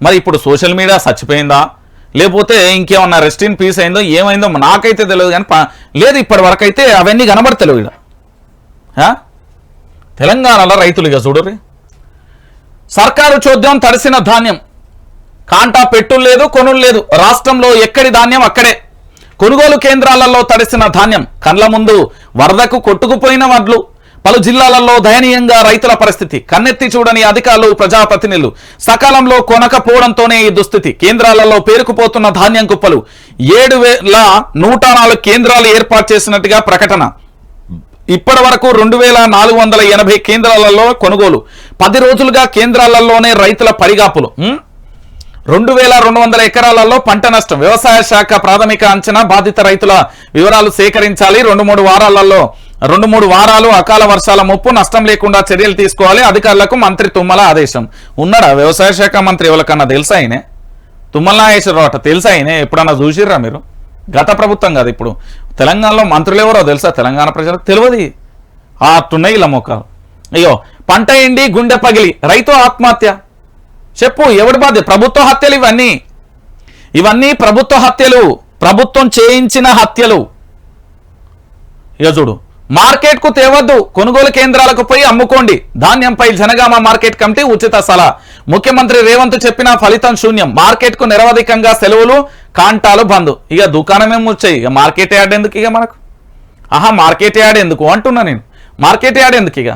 A: మరి ఇప్పుడు సోషల్ మీడియా చచ్చిపోయిందా, లేకపోతే ఇంకేమన్నా రెస్ట్ ఇన్ పీస్ అయిందో ఏమైందో నాకైతే తెలియదు. కానీ లేదు, ఇప్పటి వరకు అయితే అవన్నీ కనబడతలేవు. ఇక తెలంగాణలో రైతులు ఇక చూడరు, సర్కారు చోద్యం తడిసిన ధాన్యం, కాంటా పెట్టులు లేదు, కొనులు లేదు. రాష్ట్రంలో ఎక్కడి ధాన్యం అక్కడే. కొనుగోలు కేంద్రాలలో తడిసిన ధాన్యం, కండ్ల ముందు వరదకు కొట్టుకుపోయిన వడ్లు. పలు జిల్లాలలో దయనీయంగా రైతుల పరిస్థితి. కన్నెత్తి చూడని అధికారులు, ప్రజాప్రతినిధులు సకాలంలో కొనకపోవడంతోనే ఈ దుస్థితి. కేంద్రాలలో పేరుకుపోతున్న ధాన్యం కుప్పలు. 7,104 కేంద్రాలు ఏర్పాటు చేసినట్టుగా ప్రకటన. ఇప్పటి వరకు 2,480 కేంద్రాలలో కొనుగోలు. 10 రోజులుగా కేంద్రాలలోనే రైతుల పడిగాపులు. 2,200 ఎకరాలలో పంట నష్టం. వ్యవసాయ శాఖ ప్రాథమిక అంచనా, బాధిత రైతుల వివరాలు సేకరించాలి. 2-3 వారాలు అకాల వర్షాల ముప్పు, నష్టం లేకుండా చర్యలు తీసుకోవాలి. అధికారులకు మంత్రి తుమ్మల ఆదేశం. ఉన్నాడా వ్యవసాయ శాఖ మంత్రి? ఎవరికన్నా తెలుసా ఆయనే? తుమ్మల నాగేశ్వరరావు అట తెలుసా ఆయనే? ఎప్పుడన్నా చూసిర్రా మీరు? గత ప్రభుత్వం కాదు, ఇప్పుడు తెలంగాణలో మంత్రులు ఎవరో తెలుసా? తెలంగాణ ప్రజలకు తెలియదు. అట్టున్నాయి ఇలా మొక్కలు. అయ్యో పంట ఎండి గుండె పగిలి రైతు ఆత్మహత్య. చెప్పు ఎవడి బాధ్యత? ప్రభుత్వ హత్యలు ఇవన్నీ ప్రభుత్వ హత్యలు, ప్రభుత్వం చేయించిన హత్యలు. ఇక చూడు, మార్కెట్కు తేవద్దు, కొనుగోలు కేంద్రాలకు పోయి అమ్ముకోండి. ధాన్యంపై జనగామ మార్కెట్ కమిటీ ఉచిత సలహా. ముఖ్యమంత్రి రేవంత్ చెప్పిన ఫలితం శూన్యం. మార్కెట్కు నిరవధికంగా సెలవులు, కాంటాలు బంద్. ఇక దుకాణం ఏం వచ్చాయి, ఇక మార్కెట్ యార్డ్ ఎందుకు? ఇక మనకు మార్కెట్ యార్డ్ ఎందుకు అంటున్నా నేను. మార్కెట్ యార్డ్ ఎందుకు? ఇక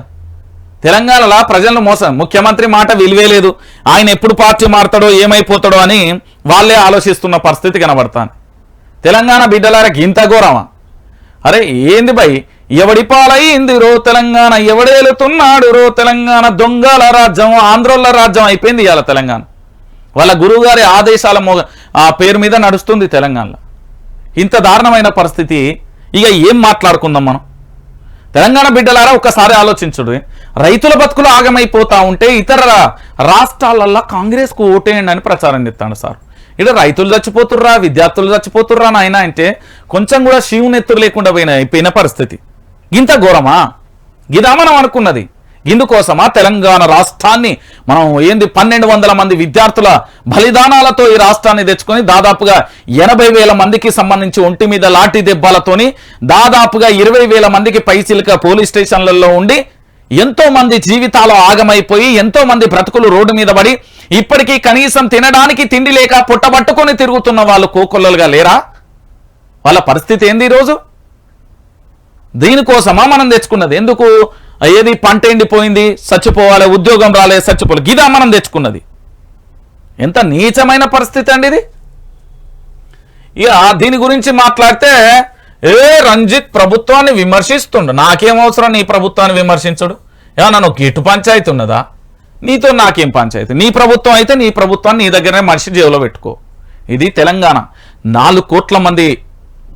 A: తెలంగాణలో ప్రజలను మోసం. ముఖ్యమంత్రి మాట విలువే లేదు. ఆయన ఎప్పుడు పార్టీ మారుతాడో ఏమైపోతాడో అని వాళ్ళే ఆలోచిస్తున్న పరిస్థితి కనబడతాను. తెలంగాణ బిడ్డలారా గింత ఘోరమా? అరే ఏంది భయ్, ఎవడి పాలైంది రో తెలంగాణ, ఎవడేలుతున్నాడు రో తెలంగాణ, దొంగల రాజ్యం ఆంధ్రోళ్ళ రాజ్యం అయిపోయింది ఇవాళ తెలంగాణ. వాళ్ళ గురువు గారి ఆదేశాల ఆ పేరు మీద నడుస్తుంది తెలంగాణలో. ఇంత దారుణమైన పరిస్థితి. ఇక ఏం మాట్లాడుకుందాం మనం? తెలంగాణ బిడ్డలారా ఒక్కసారి ఆలోచించుడు. రైతుల బతుకులు ఆగమైపోతా ఉంటే ఇతర రాష్ట్రాలల్లో కాంగ్రెస్కు ఓటేయండి అని ప్రచారం చేస్తాడు సార్. ఇక్కడ రైతులు చచ్చిపోతుర్రా, విద్యార్థులు చచ్చిపోతుర్రా నాయన అంటే కొంచెం కూడా శివునెత్తులు లేకుండా అయిపోయిన పరిస్థితి. ఇంత ఘోరమా? గిదా మనం అనుకున్నది. ఇందుకోసమా తెలంగాణ రాష్ట్రాన్ని మనం 1200 మంది విద్యార్థుల బలిదానాలతో ఈ రాష్ట్రాన్ని తెచ్చుకొని దాదాపుగా 80,000 మందికి సంబంధించి ఒంటి మీద లాఠీ దెబ్బలతోని దాదాపుగా 20,000 మందికి పైచిలుక పోలీస్ స్టేషన్లలో ఉండి ఎంతో మంది జీవితాలు ఆగమైపోయి ఎంతో మంది బ్రతుకులు రోడ్డు మీద పడి ఇప్పటికీ కనీసం తినడానికి తిండి లేక పుట్టబట్టుకొని తిరుగుతున్న వాళ్ళు కోకొల్లలుగా లేరా? వాళ్ళ పరిస్థితి ఏంది ఈరోజు? దీనికోసమా మనం తెచ్చుకున్నది? ఎందుకు? ఏది పంట ఎండిపోయింది చచ్చిపోవాలి, ఉద్యోగం రాలే చచ్చిపోవాలి, గిదా మనం తెచ్చుకున్నది. ఎంత నీచమైన పరిస్థితి అండి ఇది. ఇక దీని గురించి మాట్లాడితే రంజిత్ ప్రభుత్వాన్ని విమర్శిస్తుండు. నాకేం అవసరం నీ ప్రభుత్వాన్ని విమర్శించడు? ఏమన్నా నాకు ఇటు పంచాయతీ ఉన్నదా? నీతో నాకేం పంచాయతీ? నీ ప్రభుత్వం అయితే నీ ప్రభుత్వాన్ని నీ దగ్గరనే మనిషి జేబులో పెట్టుకో. ఇది తెలంగాణ 4 కోట్ల మంది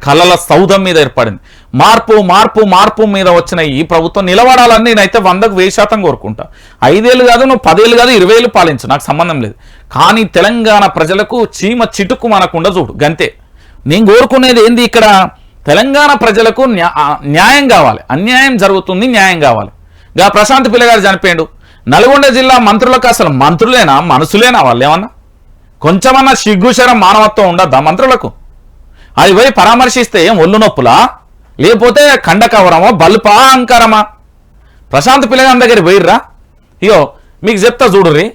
A: కళల సౌధం మీద ఏర్పడింది. మార్పు మార్పు మార్పు మీద వచ్చిన ఈ ప్రభుత్వం నిలబడాలని నేనైతే 100కు 1000% కోరుకుంటా. 5 ఏళ్ళు కాదు, నువ్వు 10 ఏళ్ళు కాదు, 20 ఏళ్ళు పాలించు, నాకు సంబంధం లేదు. కానీ తెలంగాణ ప్రజలకు చీమ చిటుకు మనకుండా చూడు గంతే. నేను కోరుకునేది ఏంది? ఇక్కడ తెలంగాణ ప్రజలకు న్యాయం కావాలి. అన్యాయం జరుగుతుంది, న్యాయం కావాలి. గా ప్రశాంత్ పిల్లగారు చనిపోయాడు. నల్గొండ జిల్లా మంత్రులకు అసలు మంత్రులేనా, మనసులేనా? వాళ్ళు ఏమన్నా కొంచెమన్నా సిగ్గుశరం మానవత్వం ఉండద్దా మంత్రులకు? అది పోయి పరామర్శిస్తే ఏం ఒళ్ళు నొప్పులా, లేకపోతే కండకవరమా, బల్పా, అంకారమా? ప్రశాంత్ పిల్లగారి దగ్గర పోయిర్రా? ఇయో మీకు చెప్తా చూడుర్రి.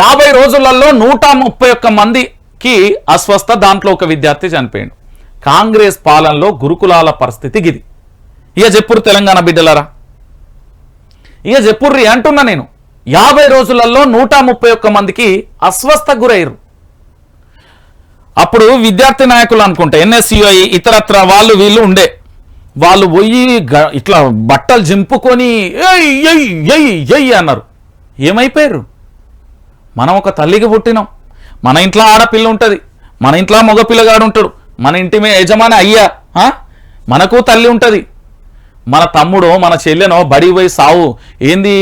A: 50 రోజులలో 131 మందికి అస్వస్థ, దాంట్లో ఒక విద్యార్థి చనిపోయాడు. కాంగ్రెస్ పాలనలో గురుకులాల పరిస్థితి గిది. ఇక చెప్పుర్రు తెలంగాణ బిడ్డలారా, ఇక చెప్పుర్రి అంటున్నా నేను. 50 రోజులలో 131 మందికి అస్వస్థ గురయ్యారు. అప్పుడు విద్యార్థి నాయకులు అనుకుంటా, NSUI ఇతరత్ర వాళ్ళు వీళ్ళు ఉండే, వాళ్ళు పోయి ఇట్లా బట్టలు జింపుకొని ఎయ్ అన్నారు. ఏమైపోయారు? మనం ఒక తల్లికి పుట్టినాం, మన ఇంట్లో ఆడపిల్ల ఉంటుంది, మన ఇంట్లో మగపిల్లగాడు ఉంటాడు, మన ఇంటి యజమాని అయ్యా, మనకు తల్లి ఉంటుంది. మన తమ్ముడో మన చెల్లెనో బడికి పోయి సావు ఏంది?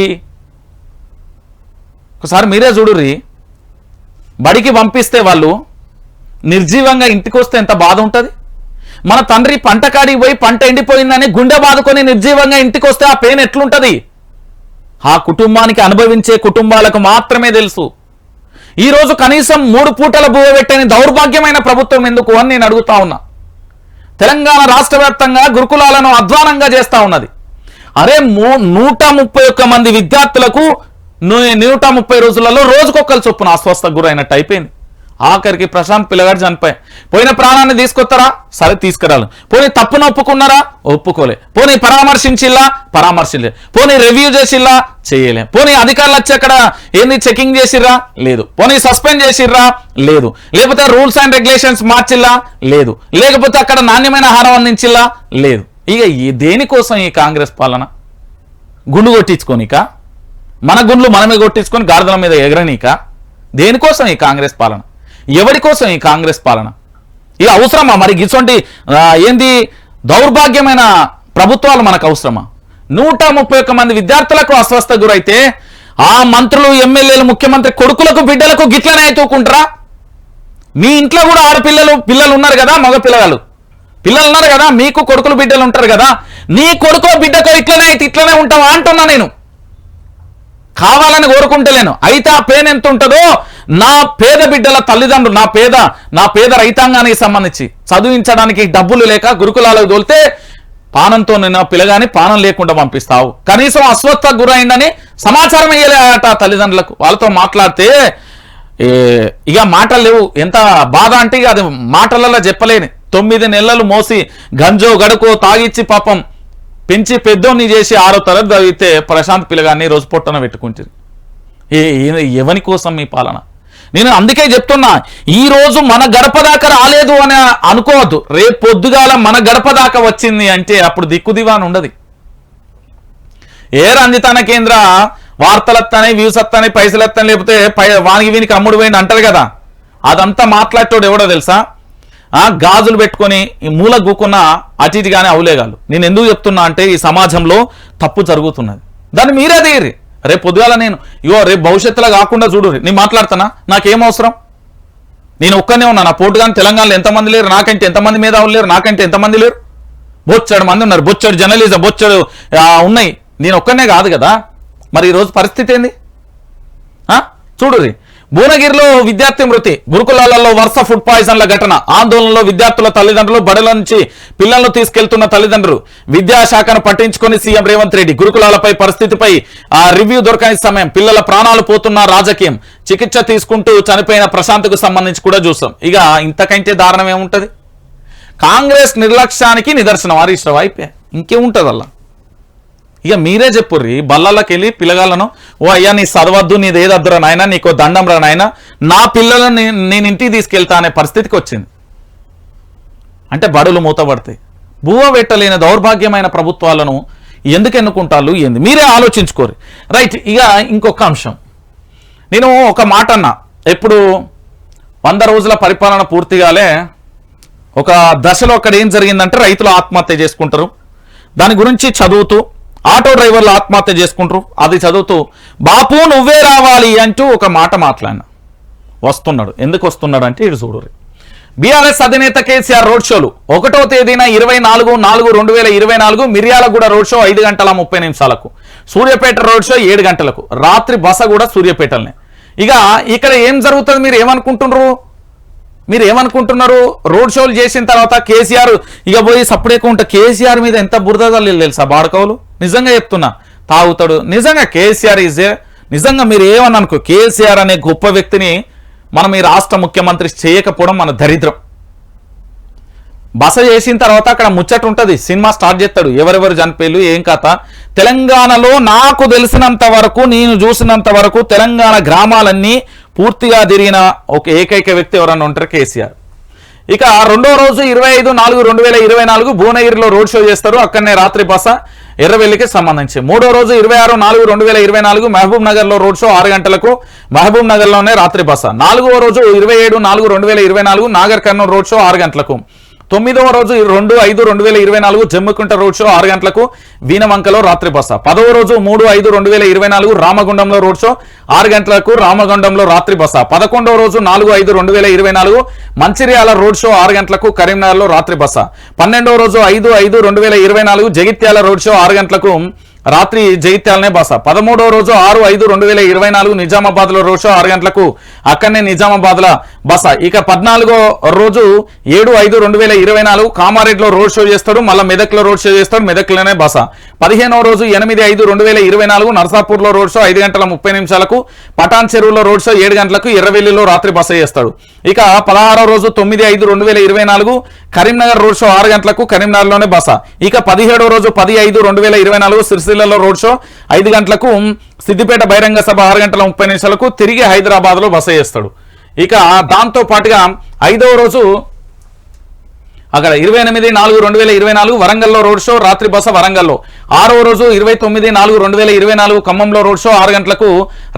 A: ఒకసారి మీరే చూడుర్రి. బడికి పంపిస్తే వాళ్ళు నిర్జీవంగా ఇంటికి వస్తే ఎంత బాధ ఉంటుంది. మన తండ్రి పంట కాడికి పోయి పంట ఎండిపోయిందని గుండె బాదుకొని నిర్జీవంగా ఇంటికి వస్తే ఆ పెయిన్ ఎట్లుంటుంది? ఆ కుటుంబానికి అనుభవించే కుటుంబాలకు మాత్రమే తెలుసు. ఈరోజు కనీసం 3 పూటల బువ్వ పెట్టని దౌర్భాగ్యమైన ప్రభుత్వం ఎందుకు అని నేను అడుగుతా ఉన్నా. తెలంగాణ రాష్ట్ర వ్యాప్తంగా గురుకులాలను అధ్వానంగా చేస్తా ఉన్నది. అరే 131 మంది విద్యార్థులకు 130 రోజులలో రోజుకొక్కరు చొప్పున అస్వస్థకు గురైనట్టు అయిపోయింది. ఆఖరికి ప్రశాంత్ పిల్లగాడు చనిపోయి పోయిన ప్రాణాన్ని తీసుకొస్తారా? సరే తీసుకురాలి. పోనీ తప్పును ఒప్పుకున్నారా? ఒప్పుకోలే. పోనీ పరామర్శించిల్లా? పరామర్శించలే. పోనీ రివ్యూ చేసిల్లా? చేయలే. పోనీ అధికారులు వచ్చి అక్కడ ఏంది చెకింగ్ చేసిర్రా? లేదు. పోనీ సస్పెండ్ చేసిర్రా? లేదు. లేకపోతే రూల్స్ అండ్ రెగ్యులేషన్స్ మార్చిల్లా? లేదు. లేకపోతే అక్కడ నాణ్యమైన ఆహారం అందించిల్లా? లేదు. ఇక దేనికోసం ఈ కాంగ్రెస్ పాలన? గుండు కొట్టించుకోనిక? మన గుండ్లు మనమే కొట్టించుకొని గాడిదల మీద ఎగరనీక? దేనికోసం ఈ కాంగ్రెస్ పాలన? ఎవరి కోసం ఈ కాంగ్రెస్ పాలన? ఇక అవసరమా మరి ఇటువంటి ఏంది దౌర్భాగ్యమైన ప్రభుత్వాలు మనకు అవసరమా? 131 మంది విద్యార్థులకు అస్వస్థ గురైతే ఆ మంత్రులు, ఎమ్మెల్యేలు, ముఖ్యమంత్రి కొడుకులకు, బిడ్డలకు గిట్లనే అవుతూకుంటారా? మీ ఇంట్లో కూడా పిల్లలు ఉన్నారు కదా, మగ పిల్లలు ఉన్నారు కదా, మీకు కొడుకులు బిడ్డలు ఉంటారు కదా, నీ కొడుకో బిడ్డకో ఇట్లనే అయితే ఇట్లనే ఉంటావా అంటున్నా నేను. కావాలని కోరుకుంటలేను. అయితే ఆ పెయిన్ ఎంత ఉంటుందో నా పేద బిడ్డల తల్లిదండ్రులు, నా పేద రైతాంగానికి సంబంధించి చదివించడానికి డబ్బులు లేక గురుకులాలకు తోలితే పానంతో నిన్న పిల్లగాని పానం లేకుండా పంపిస్తావు. కనీసం అస్వస్థ గురైందని సమాచారం ఇయ్యలేట తల్లిదండ్రులకు. వాళ్ళతో మాట్లాడితే ఇక మాటలు లేవు. ఎంత బాధ అంటే ఇక అది మాటలలో చెప్పలేని. 9 నెలలు మోసి గంజో గడుకో తాగిచ్చి పాపం పెంచి పెద్దోన్ని చేసి 6వ తరగతి చదివితే ప్రశాంత్ పిల్లగాన్ని రోజు పొట్టన పెట్టుకుంటారు. ఎవని కోసం మీ పాలన? నేను అందుకే చెప్తున్నా, ఈ రోజు మన గడప దాకా రాలేదు అని అనుకోవద్దు. రేపు పొద్దుగాల మన గడప దాకా వచ్చింది అంటే అప్పుడు దిక్కుదివాని ఉండదు. ఏ రంజితాన కేంద్ర వార్తలు వస్తాయి, వ్యూస్ వస్తాయి, పైసలు వస్తాయి, లేకపోతే వానికి వీనికి అమ్ముడు పోయింది అంటారు కదా, అదంతా మాట్లాడేటోడు ఎవడో తెలుసా? గాజులు పెట్టుకొని ఈ మూల గూకున్న అటు ఇటుగానే అవులేగాలు. నేను ఎందుకు చెప్తున్నా అంటే ఈ సమాజంలో తప్పు జరుగుతున్నది, దాన్ని మీరే తీయరి. రేపు పొద్దుగాల నేను రేపు భవిష్యత్తులో కాకుండా చూడు, నేను మాట్లాడుతున్నా, నాకేం అవసరం? నేను ఒక్కనే ఉన్నా. నా పోటుగాని తెలంగాణలో ఎంతమంది లేరు, నాకంటే ఎంతమంది మీద లేరు, నాకంటే ఎంతమంది లేరు, బొచ్చడు మంది ఉన్నారు, బొచ్చడు జర్నలిజం బొచ్చడు ఉన్నాయి. నేను ఒక్కనే కాదు కదా. మరి ఈరోజు పరిస్థితి ఏంది చూడు. భువనగిరిలో విద్యార్థి మృతి, గురుకులాలలో వరుస ఫుడ్ పాయిజన్ల ఘటన, ఆందోళనలో విద్యార్థుల తల్లిదండ్రులు, బడుల నుంచి పిల్లలను తీసుకెళ్తున్న తల్లిదండ్రులు, విద్యాశాఖను పట్టించుకొని సీఎం రేవంత్ రెడ్డి. గురుకులాలపై పరిస్థితిపై రివ్యూ దొరకని సమయం, పిల్లల ప్రాణాలు పోతున్న రాజకీయం, చికిత్స తీసుకుంటూ చనిపోయిన ప్రశాంత్కు సంబంధించి కూడా చూస్తాం. ఇక ఇంతకంటే దారుణం ఏముంటది? కాంగ్రెస్ నిర్లక్ష్యానికి నిదర్శనం హరీష్ రావు. అయిపోయా, ఇంకేముంటది అలా? ఇక మీరే చెప్పుర్రి, బల్లలకి వెళ్ళి పిల్లగాళ్ళను, ఓ అయ్యా నీ చదవద్దు, నీది ఏదద్దురా నాయన, నీకో దండం రా నాయన, నా పిల్లలను నేను ఇంటికి తీసుకెళ్తా అనే పరిస్థితికి వచ్చింది. అంటే బడులు మూతపడతాయి. భూవ పెట్టలేని దౌర్భాగ్యమైన ప్రభుత్వాలను ఎందుకు ఎన్నుకుంటారు ఏంది మీరే ఆలోచించుకోరు. రైట్. ఇక ఇంకొక అంశం, నేను ఒక మాట అన్నా, ఎప్పుడు 100 రోజుల పరిపాలన పూర్తిగాలే ఒక దశలో అక్కడ ఏం జరిగిందంటే రైతులు ఆత్మహత్య చేసుకుంటారు. దాని గురించి చదువుతూ ఆటో డ్రైవర్లు ఆత్మహత్య చేసుకుంటారు, అది చదువుతూ బాపు నువ్వే రావాలి అంటూ ఒక మాట మాట్లాడిన వస్తున్నాడు. ఎందుకు వస్తున్నాడు అంటే ఇటు చూడు. బీఆర్ఎస్ అధినేత కేసీఆర్ రోడ్ షోలు 1వ తేదీన 24/4/2024 Miryalaguda road show 5:30 Suryapet road show 7 గంటలకు, రాత్రి బస కూడా సూర్యాపేటలనే. ఇక ఇక్కడ ఏం జరుగుతుంది మీరు ఏమనుకుంటున్నారు? రోడ్ షోలు చేసిన తర్వాత కేసీఆర్ ఇక పోయి సప్పుడేకు ఉంటా. కేసీఆర్ మీద ఎంత బురద తెలుసా బాడకవులు? నిజంగా చెప్తున్నా, తాగుతాడు. నిజంగా కేసీఆర్ నిజంగా మీరు ఏమని అనుకో, కేసీఆర్ అనే గొప్ప వ్యక్తిని మనం ఈ రాష్ట్ర ముఖ్యమంత్రి చేయకపోవడం మన దరిద్రం. బస చేసిన తర్వాత అక్కడ ముచ్చట ఉంటుంది, సినిమా స్టార్ట్ చేస్తాడు, ఎవరెవరు చనిపోయారు ఏం కథ. తెలంగాణలో నాకు తెలిసినంత వరకు, నేను చూసినంత వరకు తెలంగాణ గ్రామాలన్నీ పూర్తిగా తిరిగిన ఒక ఏకైక వ్యక్తి ఎవరన్నా ఉంటారు, కేసీఆర్. ఇక 2వ రోజు 25/4/2024 భువనగిరిలో రోడ్ షో చేస్తారు, అక్కడనే రాత్రి బస ఎర్రవెల్లికి సంబంధించి. 3వ రోజు 26/4/2024 మహబూబ్ నగర్ లో రోడ్ షో 6 గంటలకు, మహబూబ్ నగర్ లోనే రాత్రి బస. 4వ రోజు 27/4/2024 నాగర్ కర్నూలు రోడ్ షో 6 గంటలకు. 9వ రోజు 2/5/2024 జమ్మికుంట రోడ్ షో 6 గంటలకు, వీనవంకలో రాత్రి బస. 10వ రోజు 3/5/2024 రామగుండంలో రోడ్ షో 6 గంటలకు, రామగుండంలో రాత్రి బస. 11వ రోజు 4/5/2024 మంచిర్యాల రోడ్ షో 6 గంటలకు, కరీంనగర్లో రాత్రి బస. 12వ రోజు 5/5/2024 జగిత్యాల రోడ్ షో 6 గంటలకు, రాత్రి జగిత్యాలనే బస. 13వ రోజు 6/5/2024 నిజామాబాద్ లో రోడ్ షో 6 గంటలకు, అక్కడనే నిజామాబాద్ లో బస. ఇక 14వ రోజు 7/5/2024 కామారెడ్డిలో రోడ్ షో చేస్తాడు, మళ్ళీ మెదక్లో రోడ్ షో చేస్తాడు, మెదక్లోనే బస. 15వ రోజు 8/5/2024 నర్సాపూర్ లో రోడ్ షో 5:30 పటాన్ చెరువులో రోడ్ షో 7 గంటలకు, ఎర్రవెల్లిలో రాత్రి బస చేస్తాడు. ఇక 16వ రోజు 9/5/2024 కరీంనగర్ రోడ్ షో 6 గంటలకు, కరీంనగర్లోనే బస. ఇక 17వ రోజు 10/5/2024 సిరిసిల్లలో రోడ్ షో 5 గంటలకు, సిద్దిపేట బహిరంగ సభ 6:30 తిరిగి హైదరాబాద్ లో బస చేస్తాడు. ఇక దాంతో పాటుగా 5వ రోజు అక్కడ 28/4/2024 వరంగల్లో రోడ్ షో, రాత్రి బస వరంగల్లో. 6వ రోజు 29/4/2024 ఖమ్మంలో రోడ్ షో 6 గంటలకు,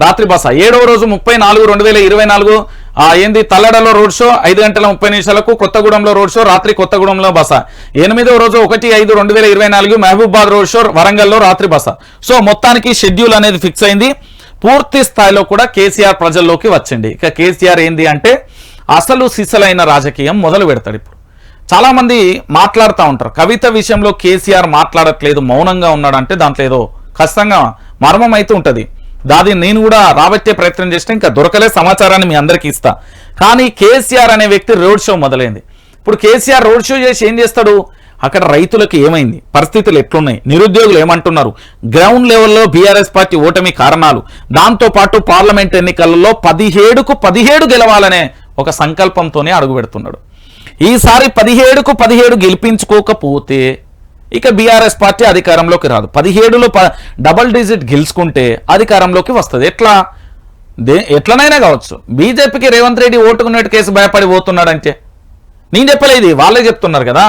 A: రాత్రి బస. 7వ రోజు 30/4/2024 తల్లడలో రోడ్ షో 5:30 కొత్తగూడెంలో రోడ్ షో, రాత్రి కొత్తగూడెంలో బస. 8వ రోజు 1/5/2024 మహబూబాద్ రోడ్ షో, వరంగల్లో రాత్రి బస. సో మొత్తానికి షెడ్యూల్ అనేది ఫిక్స్ అయింది. పూర్తి స్థాయిలో కూడా కేసీఆర్ ప్రజల్లోకి వచ్చింది. ఇక కేసీఆర్ ఏంది అంటే అసలు సిసలైన రాజకీయం మొదలు పెడతాడు. ఇప్పుడు చాలా మంది మాట్లాడుతూ ఉంటారు, కవిత విషయంలో కేసీఆర్ మాట్లాడట్లేదు, మౌనంగా ఉన్నాడంటే దాంట్లో ఏదో ఖచ్చితంగా మర్మం అయితే ఉంటుంది. దాది నేను కూడా రాబట్టే ప్రయత్నం చేస్తే ఇంకా దొరకలే సమాచారాన్ని మీ అందరికీ ఇస్తా. కానీ కేసీఆర్ అనే వ్యక్తి రోడ్ షో మొదలైంది. ఇప్పుడు కేసీఆర్ రోడ్ షో చేసి ఏం చేస్తాడు? అక్కడ రైతులకు ఏమైంది, పరిస్థితులు ఎట్లున్నాయి, నిరుద్యోగులు ఏమంటున్నారు, గ్రౌండ్ లెవెల్లో బీఆర్ఎస్ పార్టీ ఓటమి కారణాలు, దాంతోపాటు పార్లమెంట్ ఎన్నికలలో 17కు 17 గెలవాలనే ఒక సంకల్పంతోనే అడుగు పెడుతున్నాడు. ఈసారి 17కు 17 గెలిపించుకోకపోతే ఇక బీఆర్ఎస్ పార్టీ అధికారంలోకి రాదు. 17లో డబల్ డిజిట్ గెలుచుకుంటే అధికారంలోకి వస్తుంది. ఎట్లా? ఎట్లనైనా కావచ్చు బీజేపీకి రేవంత్ రెడ్డి ఓటుకున్నట్టు కేసు భయపడి పోతున్నాడంటే నేను చెప్పలేదు, వాళ్ళే చెప్తున్నారు కదా,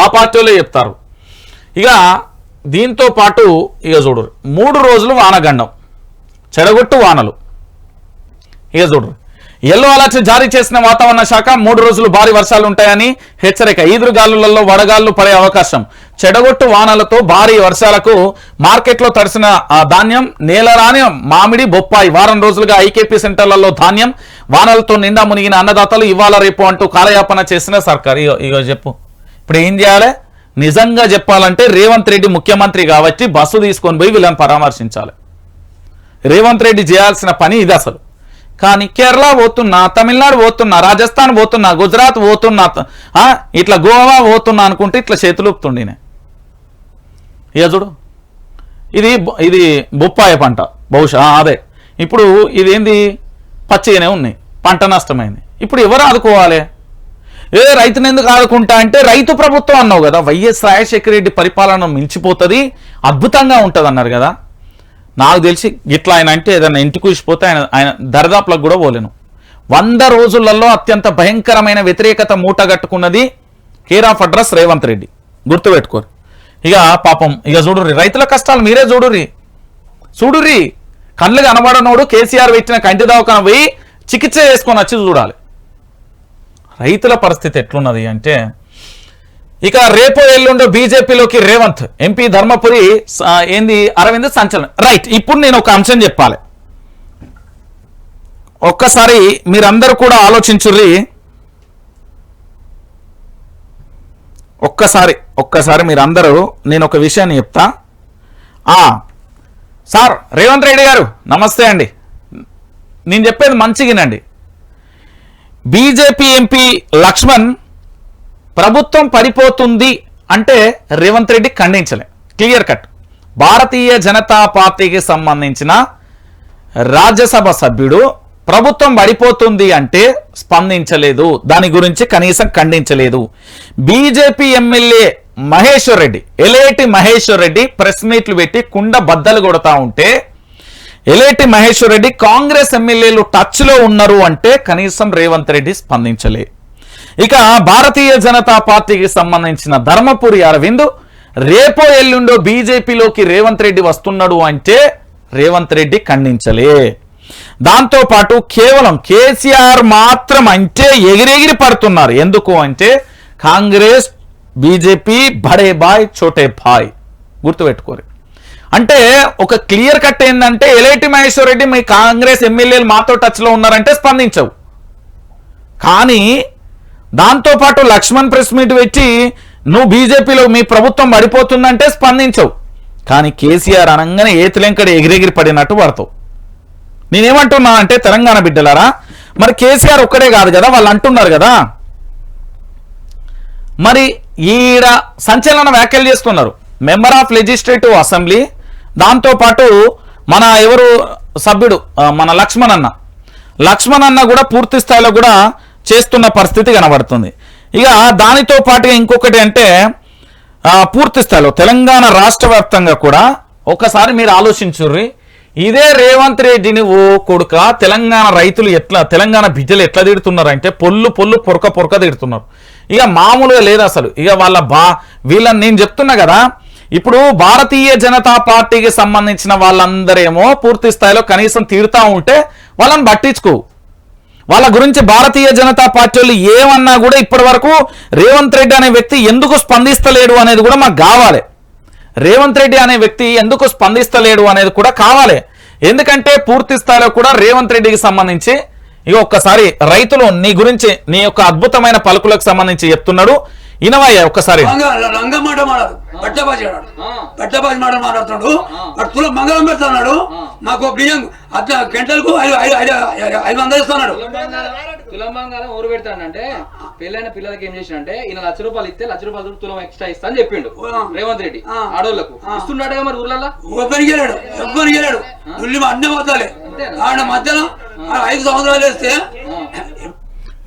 A: ఆ పార్టీలో చెప్తారు. ఇక దీంతో పాటు ఇక చూడరు 3 రోజులు వానగండం, చెడగొట్టు వానలు. ఇక చూడరు ఎల్లో అలర్ట్ జారీ చేసిన వాతావరణ శాఖ 3 రోజులు భారీ వర్షాలు ఉంటాయని హెచ్చరిక. ఈదురుగాలులలో వడగాళ్లు పడే అవకాశం. చెడగొట్టు వానలతో భారీ వర్షాలకు మార్కెట్లో తడిసిన ధాన్యం, నేలరాని మామిడి, బొప్పాయి. వారం రోజులుగా ఐకేపీ సెంటర్లలో ధాన్యం వానలతో నిండా మునిగిన అన్నదాతలు ఇవాళ రేపు అంటూ కాలయాపన చేసిన సర్కార్. ఇగో చెప్పు ఇప్పుడు ఏం చేయాలి? నిజంగా చెప్పాలంటే రేవంత్ రెడ్డి ముఖ్యమంత్రి కాబట్టి బస్సు తీసుకొని పోయి వీళ్ళని పరామర్శించాలి. రేవంత్ రెడ్డి చేయాల్సిన పని ఇది అసలు. కానీ కేరళ పోతున్నా, తమిళనాడు పోతున్నా, రాజస్థాన్ పోతున్నా, గుజరాత్ పోతున్నా, ఇట్లా గోవా పోతున్నా అనుకుంటే ఇట్లా చేతులు ఊపుతుండే. ఇక చూడు ఇది బొప్పాయి పంట బహుశా అదే. ఇప్పుడు ఇదేంది పచ్చిగానే ఉన్నాయి, పంట నష్టమైంది. ఇప్పుడు ఎవరు ఆదుకోవాలి? రైతుని ఎందుకు ఆదుకుంటా అంటే రైతు ప్రభుత్వం అన్నావు కదా, వైఎస్ రాజశేఖర రెడ్డి పరిపాలన మించిపోతుంది, అద్భుతంగా ఉంటుంది అన్నారు కదా. నాకు తెలిసి ఇట్లా ఆయన అంటే ఏదైనా ఇంటికి కూసిపోతే ఆయన దరిదాపులకు కూడా పోలేను. 100 రోజులలో అత్యంత భయంకరమైన వ్యతిరేకత మూటగట్టుకున్నది care of address Revanth Reddy, గుర్తుపెట్టుకోరు. ఇక పాపం ఇక చూడుర్రి రైతుల కష్టాలు మీరే చూడుర్రి. కళ్ళు కనబడనోడు కేసీఆర్ పెట్టిన కంటి దవాఖాన పోయి చికిత్స చేసుకొని వచ్చి చూడాలి. రైతుల పరిస్థితి ఎట్లున్నది అంటే ఇక రేపో ఎల్లుండో బీజేపీలోకి రేవంత్, ఎంపీ ధర్మపురి ఏంది అరవింద్ సంచలనం. రైట్, ఇప్పుడు నేను ఒక అంశం చెప్పాలి. ఒక్కసారి మీరందరూ కూడా ఆలోచించుర్రి. ఒక్కసారి మీరందరూ నేను ఒక విషయాన్ని చెప్తా. సార్ రేవంత్ రెడ్డి గారు నమస్తే అండి. నేను చెప్పేది మంచిగానండి. బీజేపీ ఎంపీ లక్ష్మణ్ ప్రభుత్వం పడిపోతుంది అంటే రేవంత్ రెడ్డి ఖండించలే, క్లియర్ కట్. భారతీయ జనతా పార్టీకి సంబంధించిన రాజ్యసభ సభ్యుడు ప్రభుత్వం పడిపోతుంది అంటే స్పందించలేదు, దాని గురించి కనీసం ఖండించలేదు. BJP MLA Maheshwar Reddy, Eleti Maheshwar Reddy press మీట్లు పెట్టి కుండ బద్దలు కొడతా ఉంటే ఎలేటి మహేశ్వర్ రెడ్డి కాంగ్రెస్ ఎమ్మెల్యేలు టచ్లో ఉన్నారు అంటే కనీసం రేవంత్ రెడ్డి స్పందించలే. ఇక భారతీయ జనతా పార్టీకి సంబంధించిన ధర్మపురి అరవింద్ రేపో ఎల్లుండో బీజేపీలోకి రేవంత్ రెడ్డి వస్తున్నాడు అంటే రేవంత్ రెడ్డి ఖండించలే. దాంతోపాటు కేవలం కేసీఆర్ మాత్రం అంటే ఎగిరెగిరి పడుతున్నారు. ఎందుకు అంటే కాంగ్రెస్ బీజేపీ బడే బాయ్ చోటే బాయ్, గుర్తుపెట్టుకోరు. అంటే ఒక క్లియర్ కట్ ఏంటంటే ఎలేటి మహేశ్వర్ రెడ్డి మీ కాంగ్రెస్ ఎమ్మెల్యేలు మాతో టచ్లో ఉన్నారంటే స్పందించవు. కానీ దాంతోపాటు లక్ష్మణ్ ప్రెస్ మీట్ పెట్టి నువ్వు బీజేపీలో మీ ప్రభుత్వం పడిపోతుందంటే స్పందించవు. కానీ కేసీఆర్ అనగానే ఏతులెంకడ ఎగిరెగిరి పడినట్టు పడతావు. నేనేమంటున్నా అంటే తెలంగాణ బిడ్డలారా, మరి కేసీఆర్ ఒక్కడే కాదు కదా, వాళ్ళు అంటున్నారు కదా, మరి ఈడ సంచలన వ్యాఖ్యలు చేస్తున్నారు మెంబర్ ఆఫ్ లెజిస్లేటివ్ అసెంబ్లీ. దాంతోపాటు మన ఎవరు సభ్యుడు మన లక్ష్మణ్ అన్న కూడా పూర్తి స్థాయిలో కూడా చేస్తున్న పరిస్థితి కనబడుతుంది. ఇక దానితో పాటుగా ఇంకొకటి అంటే పూర్తి స్థాయిలో తెలంగాణ రాష్ట్ర వ్యాప్తంగా కూడా ఒకసారి మీరు ఆలోచించుర్రి. ఇదే రేవంత్ రెడ్డిని ఓ కొడుక తెలంగాణ రైతులు ఎట్లా, తెలంగాణ బిడ్డలు ఎట్లా తిడుతున్నారంటే పొల్లు పొరక తిడుతున్నారు. ఇక మామూలుగా లేదు అసలు. ఇక వీళ్ళని నేను చెప్తున్నా కదా, ఇప్పుడు భారతీయ జనతా పార్టీకి సంబంధించిన వాళ్ళందరేమో పూర్తి స్థాయిలో కనీసం తిడుతూ ఉంటే వాళ్ళని పట్టించుకో. వాళ్ళ గురించి భారతీయ జనతా పార్టీ వాళ్ళు ఏమన్నా కూడా ఇప్పటి వరకు రేవంత్ రెడ్డి అనే వ్యక్తి ఎందుకు స్పందిస్తలేడు అనేది కూడా మాకు కావాలి. రేవంత్ రెడ్డి అనే వ్యక్తి ఎందుకు స్పందిస్తలేడు అనేది కూడా కావాలి. ఎందుకంటే పూర్తి స్థాయిలో కూడా రేవంత్ రెడ్డికి సంబంధించి ఇక ఒక్కసారి రైతులు నీ గురించి నీ యొక్క అద్భుతమైన పలుకులకు సంబంధించి చెప్తున్నాడు. ఇనవయ్య ఒక్కసారి.
B: మాట్లాడుతున్నాడు, మంగళం పెడుతున్నాడు, మాకు బియ్యం గంటలకు 500 ఇస్తున్నాడు.
C: తులం బంగారం ఊరు పెడతాడంటే పెళ్ళైన పిల్లలకి ఏం చేసినంటే ఈయన ₹1,00,000 ఇస్తే ₹1,00,000 తులం ఎక్స్ట్రా ఇస్తా అని చెప్పిండు రేవంత్ రెడ్డి. ఆడోళ్లకు ఇస్తున్నాడుగా మరి ఊర్లలో
B: ఎవ్వరికి వెళ్ళాడు అన్నీ పోతాలే. ఆయన మధ్యలో 5 సంవత్సరాలు వేస్తే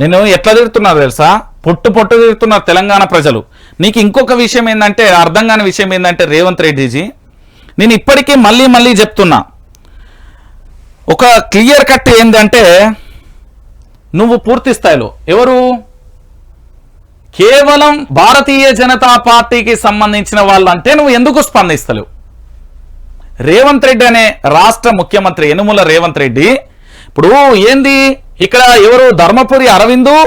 A: నేను ఎట్లా తిడుతున్నారు తెలుసా, పొట్టు తిడుతున్నారు తెలంగాణ ప్రజలు. నీకు ఇంకొక విషయం ఏంటంటే, అర్థం కాని విషయం ఏంటంటే రేవంత్ రెడ్డిజీ, నేను ఇప్పటికీ మళ్ళీ చెప్తున్నా, ఒక క్లియర్ కట్ ఏంటంటే నువ్వు పూర్తి స్థాయిలో ఎవరు కేవలం భారతీయ జనతా పార్టీకి సంబంధించిన వాళ్ళంటే నువ్వు ఎందుకు స్పందిస్తలేవు? రేవంత్ రెడ్డి అనే రాష్ట్ర ముఖ్యమంత్రి యనుమల రేవంత్ రెడ్డి ఇప్పుడు ఏంది ఇక్కడ ఎవరు ధర్మపురి అరవిందు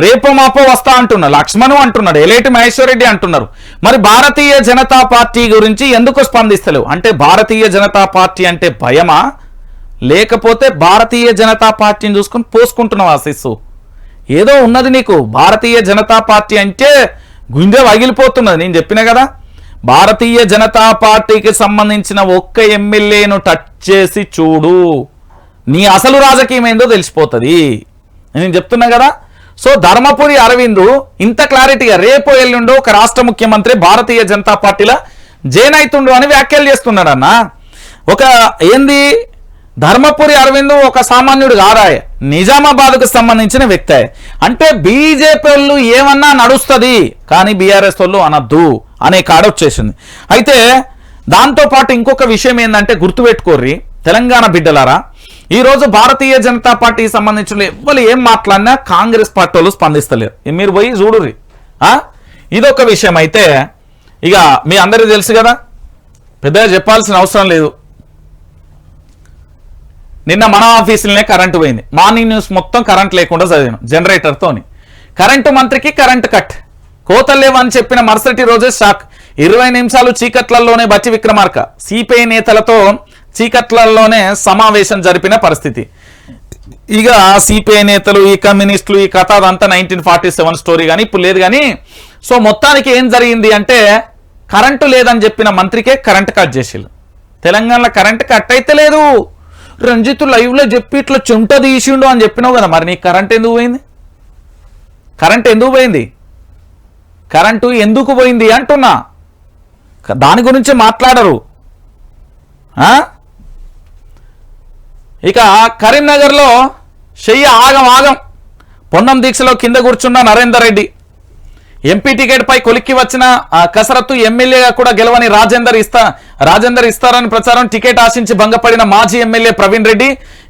A: రేపో మాపో వస్తా అంటున్నాడు, లక్ష్మణు అంటున్నాడు, ఎలేటి మహేశ్వర్ రెడ్డి అంటున్నారు. మరి భారతీయ జనతా పార్టీ గురించి ఎందుకు స్పందిస్తలేవు? అంటే భారతీయ జనతా పార్టీ అంటే భయమా, లేకపోతే భారతీయ జనతా పార్టీని చూసుకొని పోసుకుంటున్నావా శిస్సు? ఏదో ఉన్నది నీకు. భారతీయ జనతా పార్టీ అంటే గుండె వగిలిపోతున్నది. నేను చెప్పినా కదా, భారతీయ జనతా పార్టీకి సంబంధించిన ఒక్క ఎమ్మెల్యేను టచ్ చేసి చూడు, నీ అసలు రాజకీయం ఏందో తెలిసిపోతుంది. నేను చెప్తున్నా కదా. సో ధర్మపురి అరవింద్ ఇంత క్లారిటీగా రేపో ఎల్లుండో ఒక రాష్ట్ర ముఖ్యమంత్రి భారతీయ జనతా పార్టీలో జైన్ అవుతుండు అని వ్యాఖ్యలు చేస్తున్నాడు అన్న. ఒక ఏంది ధర్మపురి అరవింద్ ఒక సామాన్యుడు కాదాయ, నిజామాబాద్కు సంబంధించిన వ్యక్తే. అంటే బీజేపీ వాళ్ళు ఏమన్నా నడుస్తుంది కానీ బీఆర్ఎస్ వాళ్ళు అనద్దు అనే కాడ వచ్చేసింది. అయితే దాంతోపాటు ఇంకొక విషయం ఏంటంటే గుర్తుపెట్టుకోర్రి తెలంగాణ బిడ్డలారా, ఈరోజు భారతీయ జనతా పార్టీకి సంబంధించిన ఎవరు ఏం మాట్లాడినా కాంగ్రెస్ పార్టీ వాళ్ళు స్పందిస్తలేరు. మీరు పోయి చూడుర్రి. ఇదొక విషయం. అయితే ఇక మీ అందరికీ తెలుసు కదా, పెద్దగా చెప్పాల్సిన అవసరం లేదు. నిన్న మన ఆఫీసులోనే కరెంటు పోయింది. మార్నింగ్ న్యూస్ మొత్తం కరెంట్ లేకుండా చదివాను జనరేటర్తోని. కరెంటు మంత్రికి కరెంటు కట్, కోతలు లేవని చెప్పిన మరుసటి రోజే షాక్. 20 నిమిషాలు చీకట్లలోనే బట్టి విక్రమార్క సిపిఐ నేతలతో చీకట్లలోనే సమావేశం జరిపిన పరిస్థితి. ఇక సిపిఐ నేతలు, ఈ కమ్యూనిస్టులు, ఈ కథ అదంతా 1947 స్టోరీ కానీ ఇప్పుడు లేదు కానీ. సో మొత్తానికి ఏం జరిగింది అంటే కరెంటు లేదని చెప్పిన మంత్రికే కరెంటు కట్ చేసిళ్ళు. తెలంగాణలో కరెంటు కట్ అయితే లేదు. రంజిత్ లైవ్లో చెప్పి ఇట్లా చెంట తీసిండు అని చెప్పినావు కదా, మరి నీకు కరెంట్ ఎందుకు పోయింది? కరెంట్ ఎందుకు పోయింది? కరెంటు ఎందుకు పోయింది అంటున్నా. దాని గురించి మాట్లాడరు. ఇక కరీంనగర్లో చెయ్యి ఆగం పొన్నం దీక్షలో కింద కూర్చున్న నరేందర్ రెడ్డి. ఎంపీ టికెట్ పై కొలిక్కి వచ్చిన కసరత్తు, ఎమ్మెల్యేగా కూడా గెలవని రాజేందర్ ఇస్తారని ప్రచారం. టికెట్ ఆశించి భంగపడిన మాజీ ఎమ్మెల్యే ప్రవీణ్ రెడ్డి.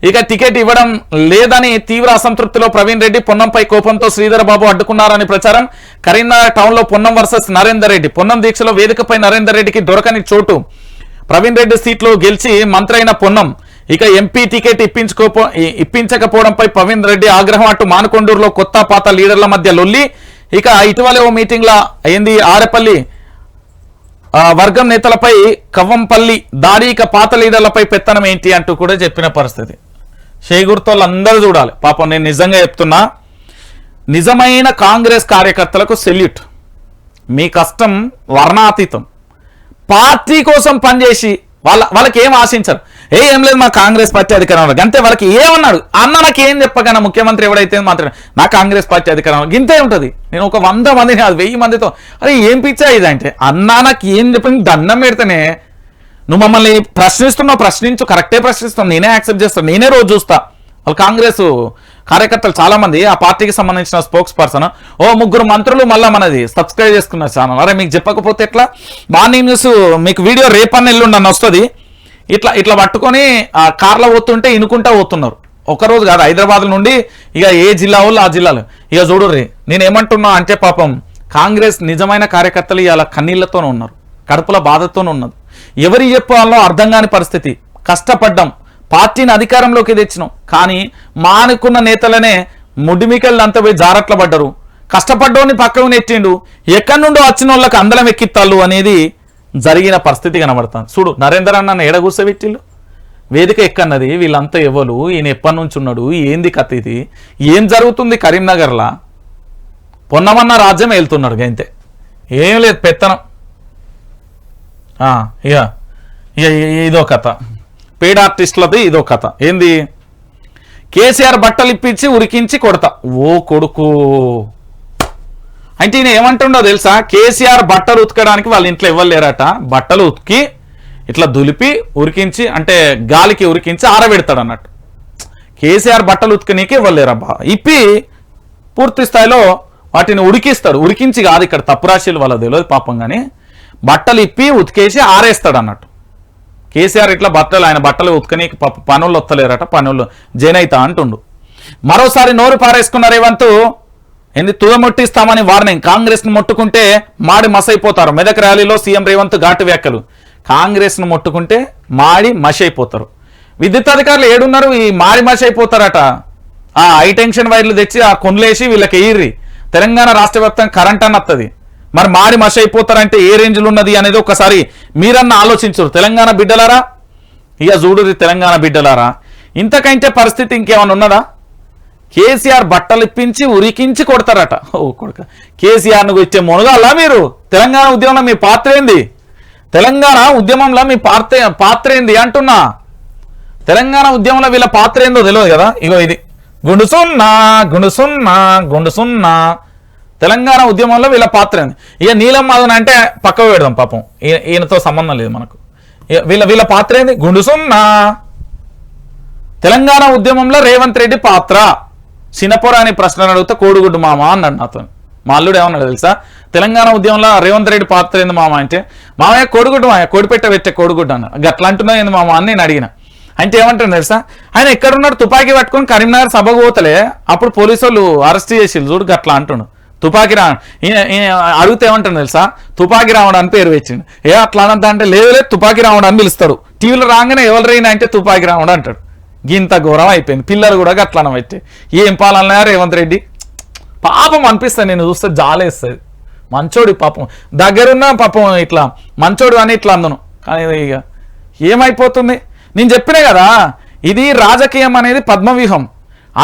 A: ఇక టికెట్ ఇవ్వడం లేదని తీవ్ర అసంతృప్తిలో ప్రవీణ్ రెడ్డి. పొన్నంపై కోపంతో శ్రీధర్ బాబు అడ్డుకున్నారని ప్రచారం. కరీంనగర్ టౌన్ లో పొన్నం వర్సెస్ నరేందర్ రెడ్డి. పొన్నం దీక్షలో వేదికపై నరేందర్ రెడ్డికి దొరకని చోటు. ప్రవీణ్ రెడ్డి సీట్లో గెలిచి మంత్రి అయిన పొన్నం ఇక ఎంపీ టికెట్ ఇప్పించకపోవడంపై ప్రవీణ్ రెడ్డి ఆగ్రహం. అటు మానకొండూరులో కొత్త పాత లీడర్ల మధ్య లొల్లి. ఇక ఇటీవలే ఓ మీటింగ్ లా అయింది. ఆరేపల్లి వర్గం నేతలపై కవ్వంపల్లి దాడి. ఇక పాత లీడర్లపై పెత్తనం ఏంటి అంటూ కూడా చెప్పిన పరిస్థితి. షేగుర్తోళ్ళు అందరూ చూడాలి. పాపం నేను నిజంగా చెప్తున్నా, నిజమైన కాంగ్రెస్ కార్యకర్తలకు సెల్యూట్. మీ కష్టం వర్ణాతీతం. పార్టీ కోసం పనిచేసి వాళ్ళకి ఏం ఆశించరు. ఏం లేదు మా కాంగ్రెస్ పార్టీ అధికారంలో అంతే. వాళ్ళకి ఏమన్నాడు అన్న నాకు ఏం చెప్పగానే ముఖ్యమంత్రి ఎవడైతే మాట్లాడు నా కాంగ్రెస్ పార్టీ అధికారంలో గింతే ఉంటుంది. నేను ఒక 100 మందిని కాదు 1000 మందితో అరే ఏం పిచ్చా ఇదంటే అన్నా నాకు ఏం చెప్పి దండం పెడితేనే నువ్వు మమ్మల్ని ప్రశ్నిస్తున్నావు, ప్రశ్నించు, కరెక్టే ప్రశ్నిస్తావు, నేనే యాక్సెప్ట్ చేస్తాను, నేనే రోజు చూస్తా. వాళ్ళు కాంగ్రెస్ కార్యకర్తలు చాలా మంది ఆ పార్టీకి సంబంధించిన స్పోక్స్ పర్సన్ 3 మంత్రులు మళ్ళీ మనది సబ్స్క్రైబ్ చేసుకున్నారు ఛానల్. అరే మీకు చెప్పకపోతే ఎట్లా? మార్నింగ్ న్యూస్ మీకు వీడియో రేపన్న ఎల్లుండి అని వస్తుంది. ఇట్లా పట్టుకొని కార్లో పోతుంటే ఇనుకుంటా పోతున్నారు. ఒకరోజు కాదు, హైదరాబాద్ నుండి ఇక ఏ జిల్లా వాళ్ళు ఆ జిల్లాలు. ఇక చూడుర్రి నేను ఏమంటున్నా అంటే పాపం కాంగ్రెస్ నిజమైన కార్యకర్తలు ఇలా కన్నీళ్లతోనే ఉన్నారు, కడుపుల బాధతోనే ఉన్నది. ఎవరి చెప్పాలో అర్థం కాని పరిస్థితి. కష్టపడ్డాం, పార్టీని అధికారంలోకి తెచ్చినాం, కానీ మానుకున్న నేతలనే ముడిమికల్ని అంత పోయి జారట్ల పడ్డరు. కష్టపడ్డోని పక్కకు నెట్టిండు, ఎక్కడి నుండో వచ్చిన వాళ్ళకి అందలం ఎక్కిత్తాళ్ళు అనేది జరిగిన పరిస్థితి కనబడుతుంది. చూడు నరేందర్ అన్న ఎడ కూర్చోబెట్టిళ్ళు, వేదిక ఎక్కన్నది, వీళ్ళంతా ఎవరు, ఈయన ఎప్పటి నుంచి ఉన్నాడు, ఏంది కథ, ఇది ఏం జరుగుతుంది కరీంనగర్లా? పొన్నమన్న రాజ్యం వెళ్తున్నాడు గంతే, ఏం లేదు పెత్తనం. ఇక ఇదో కథ, పేడ్ ఆర్టిస్టులది ఇదో కథ. ఏంది కేసీఆర్ బట్టలు ఇప్పించి ఉరికించి కొడతా. ఓ కొడుకు అంటే ఈయన ఏమంటుండో తెలుసా? కేసీఆర్ బట్టలు ఉతకడానికి వాళ్ళ ఇంట్లో ఇవ్వలేరట, బట్టలు ఉతికి ఇట్లా దులిపి ఉరికించి అంటే గాలికి ఉరికించి ఆరబెడతాడు అన్నట్టు. కేసీఆర్ బట్టలు ఉతికనీకి ఇవ్వలేరబ్బా, ఇప్పి పూర్తి స్థాయిలో వాటిని ఉడికిస్తాడు. ఉరికించి కాదు, ఇక్కడ తప్పు రాశీలు వాళ్ళ తెలియదు పాపం, కానీ బట్టలు ఇప్పి ఉతికేసి ఆరేస్తాడు అన్నట్టు. కేసీఆర్ ఇట్లా ఆయన బట్టలు ఉతుకని పనులు వస్తలేరట, పనులు జైనైతా అంటుండు. మరోసారి నోరు పారేసుకున్న రేవంత్ ఏంది తుదముట్టిస్తామని వార్నింగ్. కాంగ్రెస్ ను ముట్టుకుంటే మాడి మసైపోతారు. మెదక్ ర్యాలీలో సీఎం రేవంత్ ఘాటు వ్యాఖ్యలు. కాంగ్రెస్ ను ముట్టుకుంటే మాడి మసి అయిపోతారు. విద్యుత్ అధికారులు ఏడున్నారు, ఈ మాడి మసి అయిపోతారట. ఆ హై టెన్షన్ వైర్లు తెచ్చి ఆ కొనులేసి వీళ్ళకి ఎయిర్రి తెలంగాణ రాష్ట్ర వ్యాప్తంగా కరెంట్ అని వస్తుంది. మరి మాడి మసి అయిపోతారంటే ఏ రేంజ్లో ఉన్నది అనేది ఒకసారి మీరన్నా ఆలోచించరు తెలంగాణ బిడ్డలారా. ఇక చూడురి తెలంగాణ బిడ్డలారా, ఇంతకంటే పరిస్థితి ఇంకేమైనా ఉన్నదా? కేసీఆర్ బట్టలు ఇప్పించి ఉరికించి కొడతారట. ఓ కొడుక, కేసీఆర్ను ఇచ్చే మునగాలా మీరు? తెలంగాణ ఉద్యమంలో మీ పాత్ర ఏంది? తెలంగాణ ఉద్యమంలో మీ పాత్ర ఏంది అంటున్నా. తెలంగాణ ఉద్యమంలో వీళ్ళ పాత్ర ఏందో తెలియదు కదా. ఇగో ఇది గుండుసున్నా గుండుసున్నా గుండుసున్నా. తెలంగాణ ఉద్యమంలో వీళ్ళ పాత్ర ఏంది? ఇక నీలం మాధవన్ అంటే పక్కకు పెడదాం, పాపం ఈయనతో సంబంధం లేదు మనకు. వీళ్ళ పాత్ర ఏంది? గుండుసున్నా. తెలంగాణ ఉద్యమంలో రేవంత్ రెడ్డి పాత్ర. చిన్నపోరా అని ప్రశ్నలు అడిగితే కోడిగుడ్డు మామ అన్నాడు నాతో. మా అల్లుడు ఏమన్నాడు తెలుసా? తెలంగాణ ఉద్యమంలో రేవంత్ రెడ్డి పాత్ర ఏంది మామ అంటే, మామయ్య కోడిగుడ్డు మామయ్య కోడిపెట్టే కోడిగుడ్డు అన్నాడు. గట్లా అంటున్నావు ఏంది మామ అని నేను అడిగిన. అంటే ఏమంటాడు తెలుసా? ఆయన ఎక్కడున్నాడు తుపాకీ పట్టుకొని కరీంనగర్ సభకు పోతలే, అప్పుడు పోలీసు వాళ్ళు అరెస్ట్ చేసి చూడు గట్లా అంటుండు. తుపాకీ అడిగితే ఏమంటాడు తెలుసా? తుపాకీ రావడం అని పేరు వచ్చిండు. అట్లా అనంత అంటే లేదు తుపాకీ రావడం అని పిలుస్తాడు. టీవీలో రాగానే ఎవరు రైనా అంటే తుపాకీ రావడం అంటాడు. గింత ఘోరం అయిపోయింది. పిల్లలు కూడా గట్లన అయితే ఏం పాలన్నా రేవంత్ రెడ్డి పాపం అనిపిస్తుంది. నేను చూస్తే జాలేస్తుంది. మంచోడి పాపం, దగ్గరున్న పాపం ఇట్లా మంచోడు అని ఇట్లా అందును. కానీ ఇక ఏమైపోతుంది? నేను చెప్పినా కదా, ఇది రాజకీయం అనేది పద్మవ్యూహం.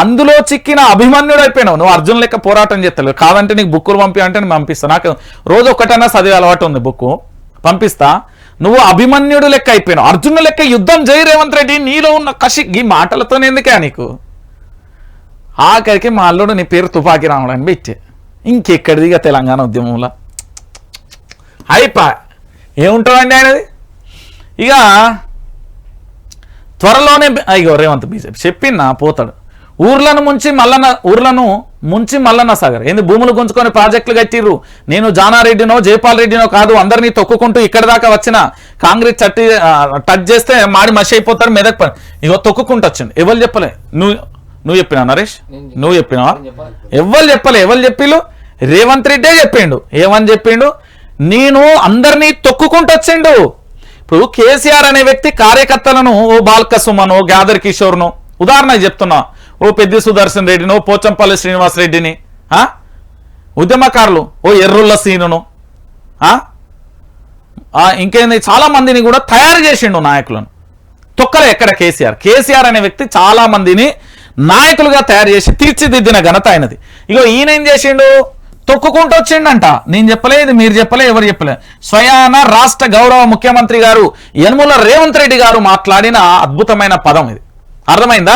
A: అందులో చిక్కిన అభిమన్యుడు అయిపోయినావు. నువ్వు అర్జున్ లెక్క పోరాటం చేస్తలేవు. కాదంటే నీకు బుక్కులు పంపి అంటే నేను పంపిస్తా. నాకు రోజు ఒక్కటైనా చదివే అలవాటు ఉంది, బుక్కు పంపిస్తా. నువ్వు అభిమన్యుడు లెక్క అయిపోయినావు. అర్జునుడు లెక్క యుద్ధం జై రేవంత్ రెడ్డి. నీలో ఉన్న కషి ఈ మాటలతోనే ఎందుకే నీకు? ఆఖరికి మా అల్లుడు నీ పేరు తుపాకీ రావడం అని పెట్టే. ఇంకెక్కడిది ఇక తెలంగాణ ఉద్యమంలో అయిపా ఏముంటుందండి ఆయనది. ఇక త్వరలోనే అయ్యో రేవంత్ బీజేపీ చెప్పినా పోతాడు. ఊర్లను ముంచి మల్లన్న సాగర్ ఏంది భూములు గుంజుకొని ప్రాజెక్టులు కట్టిర్రు. నేను జానారెడ్డినో జయపాల్ రెడ్డినో కాదు, అందరినీ తొక్కుకుంటూ ఇక్కడ దాకా వచ్చిన కాంగ్రెస్ టచ్ చేస్తే మాడి మసి అయిపోతారు మెదక్. ఇగో తొక్కుకుంటూ వచ్చింది. ఎవరు చెప్పలే? నువ్వు చెప్పినా నరేష్? నువ్వు చెప్పినావా? ఎవరు చెప్పలే. ఎవరు చెప్పిళ్ళు? రేవంత్ రెడ్డే చెప్పిండు. ఏమని చెప్పిండు? నేను అందరినీ తొక్కుకుంటూ వచ్చిండు. ఇప్పుడు కేసీఆర్ అనే వ్యక్తి కార్యకర్తలను ఓ బాల్క సుమను, గ్యాదర్ కిషోర్ను ఉదాహరణకు చెప్తున్నా, ఓ పెద్ది సుదర్శన్ రెడ్డిని, ఓ పోచంపల్లి శ్రీనివాస్ రెడ్డిని, ఉద్యమకారులు ఓ ఎర్రుల్ల సీనును, ఇంకేంది చాలా మందిని కూడా తయారు చేసిండు నాయకులను. తొక్కలే ఎక్కడ కేసీఆర్ అనే వ్యక్తి చాలా మందిని నాయకులుగా తయారు చేసి తీర్చిదిద్దిన ఘనత ఆయనది. ఇగో ఈయన ఏం చేసిండు? తొక్కుకుంటూ వచ్చిండంట. నేను చెప్పలే, ఇది మీరు చెప్పలే, ఎవరు చెప్పలే. స్వయాన రాష్ట్ర గౌరవ ముఖ్యమంత్రి గారు యనమల రేవంత్ రెడ్డి గారు మాట్లాడిన అద్భుతమైన పదం ఇది. అర్థమైందా?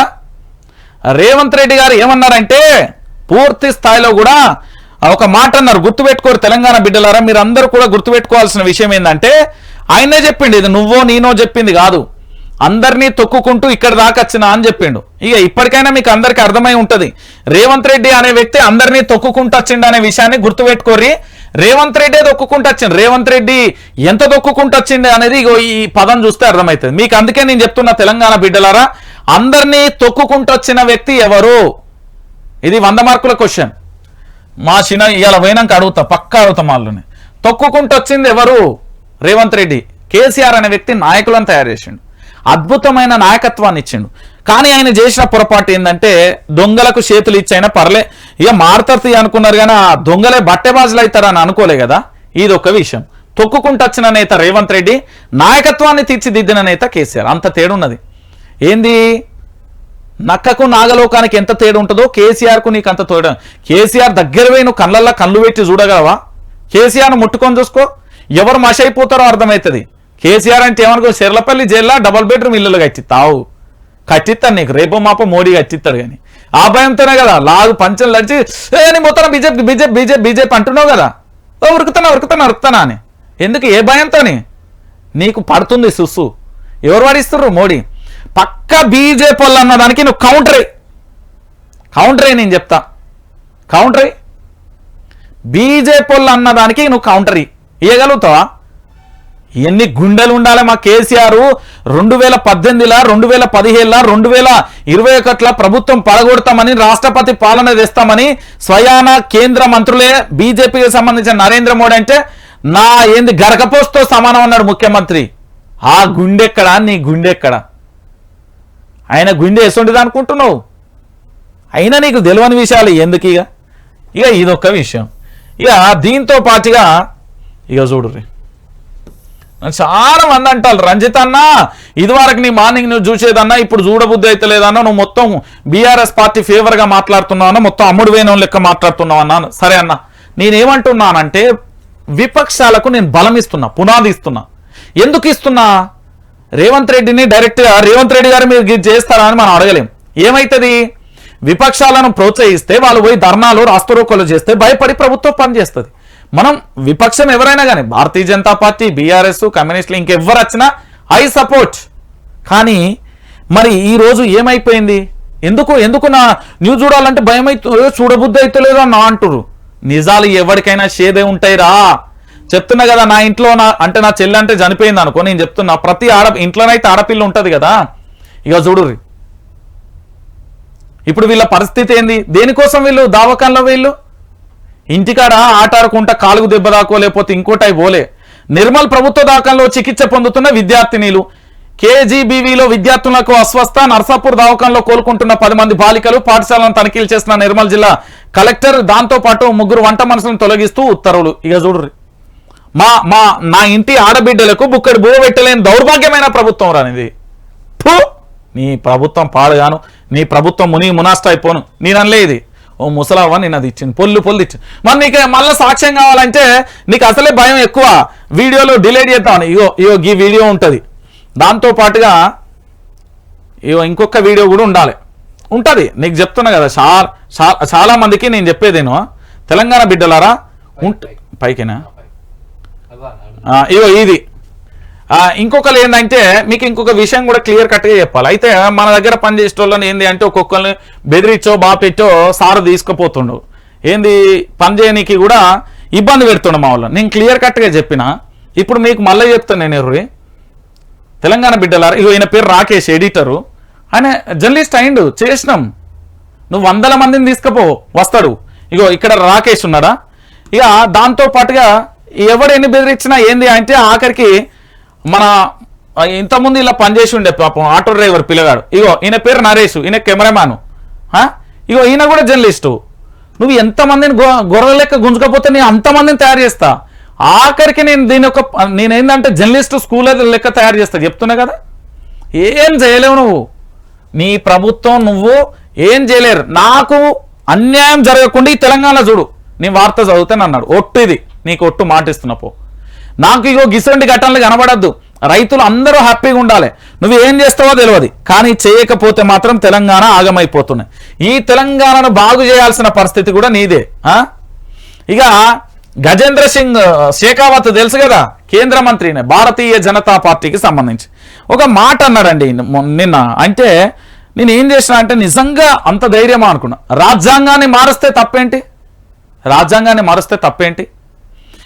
A: రేవంత్ రెడ్డి గారు ఏమన్నారంటే పూర్తి స్థాయిలో కూడా ఒక మాట అన్నారు, గుర్తుపెట్టుకోరు తెలంగాణ బిడ్డలారా. మీరు అందరూ కూడా గుర్తుపెట్టుకోవాల్సిన విషయం ఏంటంటే, ఆయనే చెప్పిండు, ఇది నువ్వో నేనో చెప్పింది కాదు, అందరినీ తొక్కుకుంటూ ఇక్కడ దాకా వచ్చినా అని చెప్పిండు. ఇక ఇప్పటికైనా మీకు అందరికీ అర్థమై ఉంటది, రేవంత్ రెడ్డి అనే వ్యక్తి అందరినీ తొక్కుకుంటూ వచ్చిండు అనే విషయాన్ని గుర్తుపెట్టుకోరి. రేవంత్ రెడ్డి తొక్కుకుంటూ వచ్చిండు. రేవంత్ రెడ్డి ఎంత తొక్కుకుంటూ వచ్చింది అనేది ఇగో ఈ పదం చూస్తే అర్థమవుతుంది మీకు. అందుకే నేను చెప్తున్నా తెలంగాణ బిడ్డలారా, అందరినీ తొక్కుకుంటూ వచ్చిన వ్యక్తి ఎవరు? ఇది 100 మార్కుల క్వశ్చన్. మా చిన్న ఇవాళ పోయినాక అడుగుతా, పక్కా అడుగుతాం వాళ్ళని. తొక్కుకుంటూ వచ్చింది ఎవరు? రేవంత్ రెడ్డి. కేసీఆర్ అనే వ్యక్తి నాయకులను తయారు చేసిండు, అద్భుతమైన నాయకత్వాన్ని ఇచ్చిండు. కానీ ఆయన చేసిన పొరపాటు ఏంటంటే, దొంగలకు చేతులు ఇచ్చైనా పర్లే, ఇక మారుతీ అనుకున్నారు కానీ ఆ దొంగలే బట్టెబాజులు అవుతారని అనుకోలే కదా. ఇది ఒక విషయం. తొక్కుకుంటూ వచ్చిన నేత రేవంత్ రెడ్డి, నాయకత్వాన్ని తీర్చిదిద్దిన నేత కేసీఆర్. అంత తేడున్నది. ఏంది? నక్కకు నాగలోకానికి ఎంత తేడా ఉంటుందో కేసీఆర్కు నీకు అంత తేడా. కేసీఆర్ దగ్గర పోయి నువ్వు కళ్ళల్లో కళ్ళు పెట్టి చూడగలవా? కేసీఆర్ను ముట్టుకొని చూసుకో, ఎవరు మష అయిపోతారో అర్థమవుతుంది. కేసీఆర్ అంటే ఏమనుకో, చెర్లపల్లి జైల్లో డబుల్ బెడ్రూమ్ ఇల్లులు కట్టిస్తావు, కట్టిస్తాను నీకు, రేపు మాప మోడీ కట్టిస్తాడు. కానీ ఆ భయంతోనే కదా లాగు పంచలు నడిచి నీ మొత్తం బీజేపీ అంటున్నావు కదా, ఉరుకుతానా అని. ఎందుకు? ఏ భయంతోని? నీకు పడుతుంది సుస్సు. ఎవరు పడిస్తుర్రు? మోడీ. పక్క బీజేపీ వాళ్ళు అన్నదానికి నువ్వు కౌంటరే నేను చెప్తా, కౌంటరే. బీజేపీ వాళ్ళు అన్నదానికి నువ్వు కౌంటరీ ఇవ్వగలుగుతావా? ఎన్ని గుండెలు ఉండాలి మా కేసీఆర్ 2018 2017 2021 ప్రభుత్వం పడగొడతామని రాష్ట్రపతి పాలన తెస్తామని స్వయాన కేంద్ర మంత్రులే బీజేపీకి సంబంధించిన నరేంద్ర మోడీ అంటే నా ఏంది గరకపోస్తో సమానం అన్నాడు ముఖ్యమంత్రి. ఆ గుండెక్కడా నీ గుండెక్కడా? ఆయన గుండె ఎసుంటిది అనుకుంటున్నావు? అయినా నీకు తెలియని విషయాలు ఎందుకు? ఇక ఇదొక్క విషయం. ఇక దీంతో పాటుగా ఇక చూడుర్రి, చాలా మంది అంటారు రంజిత్ అన్న ఇదివరకు నీ మార్నింగ్ నువ్వు చూసేదన్నా ఇప్పుడు చూడబుద్ధి అయితే లేదన్నా, నువ్వు మొత్తం బీఆర్ఎస్ పార్టీ ఫేవర్గా మాట్లాడుతున్నావు అన్న, మొత్తం అమ్ముడు వేణం లెక్క మాట్లాడుతున్నావు అన్నాను. సరే అన్న, నేనేమంటున్నానంటే విపక్షాలకు నేను బలం ఇస్తున్నా, పునాది ఇస్తున్నా. ఎందుకు ఇస్తున్నా? రేవంత్ రెడ్డిని డైరెక్ట్గా రేవంత్ రెడ్డి గారు మీరు చేస్తారా అని మనం అడగలేం. ఏమైతుంది? విపక్షాలను ప్రోత్సహిస్తే వాళ్ళు పోయి ధర్నాలు రాస్తారోకోలు చేస్తే భయపడి ప్రభుత్వం పనిచేస్తుంది. మనం విపక్షం ఎవరైనా కానీ భారతీయ జనతా పార్టీ, బీఆర్ఎస్, కమ్యూనిస్టులు ఇంకెవ్వరు వచ్చినా ఐ సపోర్ట్. కానీ మరి ఈరోజు ఏమైపోయింది? ఎందుకు నా న్యూస్ చూడాలంటే భయం అవుతుంది, చూడబుద్ధి అయితే లేదో నా అంటురు. నిజాలు ఎవరికైనా షేదే ఉంటాయిరా. చెప్తున్నా కదా, నా ఇంట్లో అంటే నా చెల్లి అంటే చనిపోయింది అనుకో, నేను చెప్తున్నా ప్రతి ఇంట్లోనైతే ఆడపిల్ల ఉంటుంది కదా. ఇక చూడుర్రి, ఇప్పుడు వీళ్ళ పరిస్థితి ఏంది? దేనికోసం వీళ్ళు దావకాల్లో వీళ్ళు ఇంటికాడ ఆటాడుకుంటా కాలుగు దెబ్బ దాకో లేకపోతే ఇంకోటై పోలే. నిర్మల్ ప్రభుత్వ దావకాల్లో చికిత్స పొందుతున్న విద్యార్థినీలు, కేజీబీవీలో విద్యార్థులకు అస్వస్థ, నర్సాపూర్ దావకాల్లో కోలుకుంటున్న 10 మంది బాలికలు, పాఠశాలను తనిఖీలు చేస్తున్న నిర్మల్ జిల్లా కలెక్టర్. దాంతోపాటు 3 వంట మనుషులను తొలగిస్తూ ఉత్తర్వులు. ఇక చూడ్రి, నా ఇంటి ఆడబిడ్డలకు బుక్కడి బువ్వ పెట్టలేని దౌర్భాగ్యమైన ప్రభుత్వం రానిది. నీ ప్రభుత్వం పాడుగాను, నీ ప్రభుత్వం మునాస్ట్ అయిపోను. నేనలే ఇది ఓ ముసలావా నేను అది ఇచ్చింది, పొల్లు ఇచ్చింది. మరి నీకు మళ్ళీ సాక్ష్యం కావాలంటే నీకు అసలే భయం ఎక్కువ, వీడియోలో డిలీట్ చేద్దామని. ఇగో ఈ వీడియో ఉంటుంది. దాంతోపాటుగా ఇంకొక వీడియో కూడా ఉంటుంది. నీకు చెప్తున్నా కదా, చాలా మందికి నేను చెప్పేదేను, తెలంగాణ బిడ్డలారా పైకినా ఇగో ఇది. ఇంకొకరు ఏంటంటే మీకు ఇంకొక విషయం కూడా క్లియర్ కట్గా చెప్పాలి. అయితే మన దగ్గర పనిచేసే వాళ్ళని ఏంది అంటే ఒక్కొక్కరిని బెదిరించో బాపెట్టో సారు తీసుకుపోతుండు, ఏంది పని చేయడానికి కూడా ఇబ్బంది పెడుతుండ మా వాళ్ళు. నేను క్లియర్ కట్గా చెప్పిన. ఇప్పుడు మీకు మళ్ళీ చెప్తాను నేను ఎర్రి తెలంగాణ బిడ్డలారా. ఇగో ఈయన పేరు రాకేష్, ఎడిటరు. ఆయన జర్నలిస్ట్ అయిండు, చేసినాం. నువ్వు 100 మందిని తీసుకుపో, వస్తాడు. ఇగో ఇక్కడ రాకేష్ ఉన్నాడా. ఇక దాంతో పాటుగా ఎవడు ఎన్ని బెదిరించినా ఏంది అంటే ఆఖరికి మన ఇంతకుముందు ఇలా పనిచేసి ఉండే పాపం ఆటో డ్రైవర్ పిల్లగాడు. ఇగో ఈయన పేరు నరేష్, ఈయన కెమెరామ్యాను. ఇగో ఈయన కూడా జర్నలిస్టు. నువ్వు ఎంతమందిని గొర్రెల లెక్క గుంజుకపోతే నేను అంతమందిని తయారు చేస్తా. ఆఖరికి నేనేందంటే జర్నలిస్టు స్కూల్ లెక్క తయారు చేస్తా. చెప్తున్నా కదా, ఏం చేయలేవు నువ్వు. నీ ప్రభుత్వం నువ్వు ఏం చేయలేరు. నాకు అన్యాయం జరగకుండా ఈ తెలంగాణ చూడు, నీ వార్త చదువుతాను అన్నాడు. ఒట్టు ఇది, నీకు ఒట్టు మాటిస్తున్నా పో. నాకు ఇగో గిసంటి ఘటనలు కనబడద్దు. రైతులు అందరూ హ్యాపీగా ఉండాలి. నువ్వు ఏం చేస్తావో తెలియదు, కానీ చేయకపోతే మాత్రం తెలంగాణ ఆగమైపోతున్నాయి. ఈ తెలంగాణను బాగు చేయాల్సిన పరిస్థితి కూడా నీదే. ఇక గజేంద్ర సింగ్ షేకావత్ తెలుసు కదా, కేంద్ర మంత్రిని, భారతీయ జనతా పార్టీకి సంబంధించి ఒక మాట అన్నాడండి నిన్న. అంటే నేను ఏం చేసిన అంటే నిజంగా అంత ధైర్యమా అనుకున్నా. రాజ్యాంగాన్ని మారుస్తే తప్పేంటి?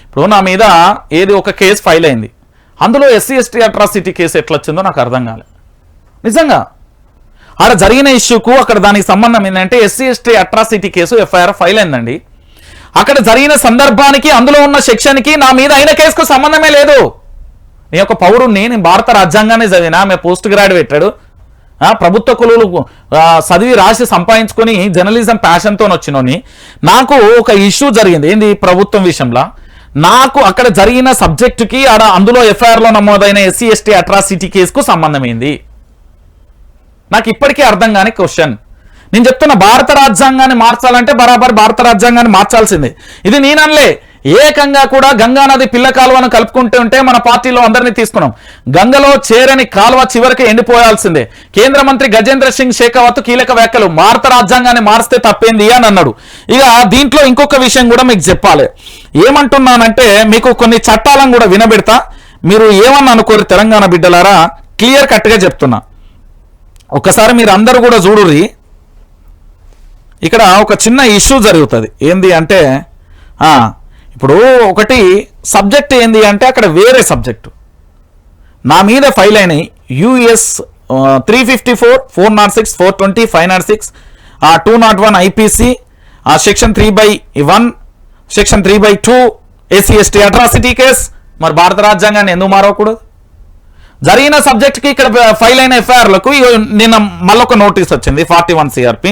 A: ఇప్పుడు నా మీద ఏది ఒక కేసు ఫైల్ అయింది, అందులో ఎస్సీ ఎస్టీ అట్రాసిటీ కేసు ఎట్లా వచ్చిందో నాకు అర్థం కాలే. నిజంగా ఆడ జరిగిన ఇష్యూకు అక్కడ దానికి సంబంధం ఏంటంటే SC ST atrocity case FIR file అయిందండి. అక్కడ జరిగిన సందర్భానికి అందులో ఉన్న సెక్షన్కి నా మీద అయిన కేసుకు సంబంధమే లేదు. నీ యొక్క పౌరుణ్ణి, నేను భారత రాజ్యాంగాన్ని చదివినా, ఆమె పోస్ట్ గ్రాడ్యుయేటెడ్, ప్రభుత్వ కులువులు చదివి రాసి సంపాదించుకొని జర్నలిజం ప్యాషన్తో వచ్చినోని నాకు ఒక ఇష్యూ జరిగింది ఏంది ప్రభుత్వం విషయంలో. నాకు అక్కడ జరిగిన సబ్జెక్టుకి అందులో ఎఫ్ఐఆర్లో నమోదైన ఎస్సీ ఎస్టీ అట్రాసిటీ కేసుకు సంబంధమైంది. నాకు ఇప్పటికీ అర్థం కాని క్వశ్చన్. నేను చెప్తున్నా, భారత రాజ్యాంగాన్ని మార్చాలంటే బరాబర్ భారత రాజ్యాంగాన్ని మార్చాల్సిందే. ఇది నేనలే, ఏకంగా కూడా గంగా నది పిల్ల కాలువను కలుపుకుంటూ ఉంటే మన పార్టీలో అందరినీ తీసుకున్నాం. గంగలో చేరని కాలువ చివరికి ఎండిపోయాల్సిందే. కేంద్ర మంత్రి గజేంద్ర సింగ్ షేకావత్ కీలక వ్యాఖ్యలు, భారత రాజ్యాంగాన్ని మారిస్తే తప్పేంది అని అన్నాడు. ఇక దీంట్లో ఇంకొక విషయం కూడా మీకు చెప్పాలి. ఏమంటున్నానంటే మీకు కొన్ని చట్టాలను కూడా వినబెడతా, మీరు ఏమన్నా అనుకోరు తెలంగాణ బిడ్డలారా, క్లియర్ కట్గా చెప్తున్నా. ఒకసారి మీరు అందరూ కూడా చూడుర్రి. ఇక్కడ ఒక చిన్న ఇష్యూ జరుగుతుంది. ఏంది అంటే ఇప్పుడు ఒకటి సబ్జెక్ట్ ఏంది అంటే అక్కడ వేరే సబ్జెక్టు, నా మీద ఫైల్ అయినాయి US 354, 406, 420, 506, 201 IPC, section 3/1, section 3/2 SC/ST atrocity case. మరి భారత రాజ్యాంగాన్ని ఎందుకు మారవకూడదు? జరిగిన సబ్జెక్ట్కి ఇక్కడ ఫైల్ అయిన FIRలకు నిన్న మళ్ళొక నోటీస్ వచ్చింది 41 CRP.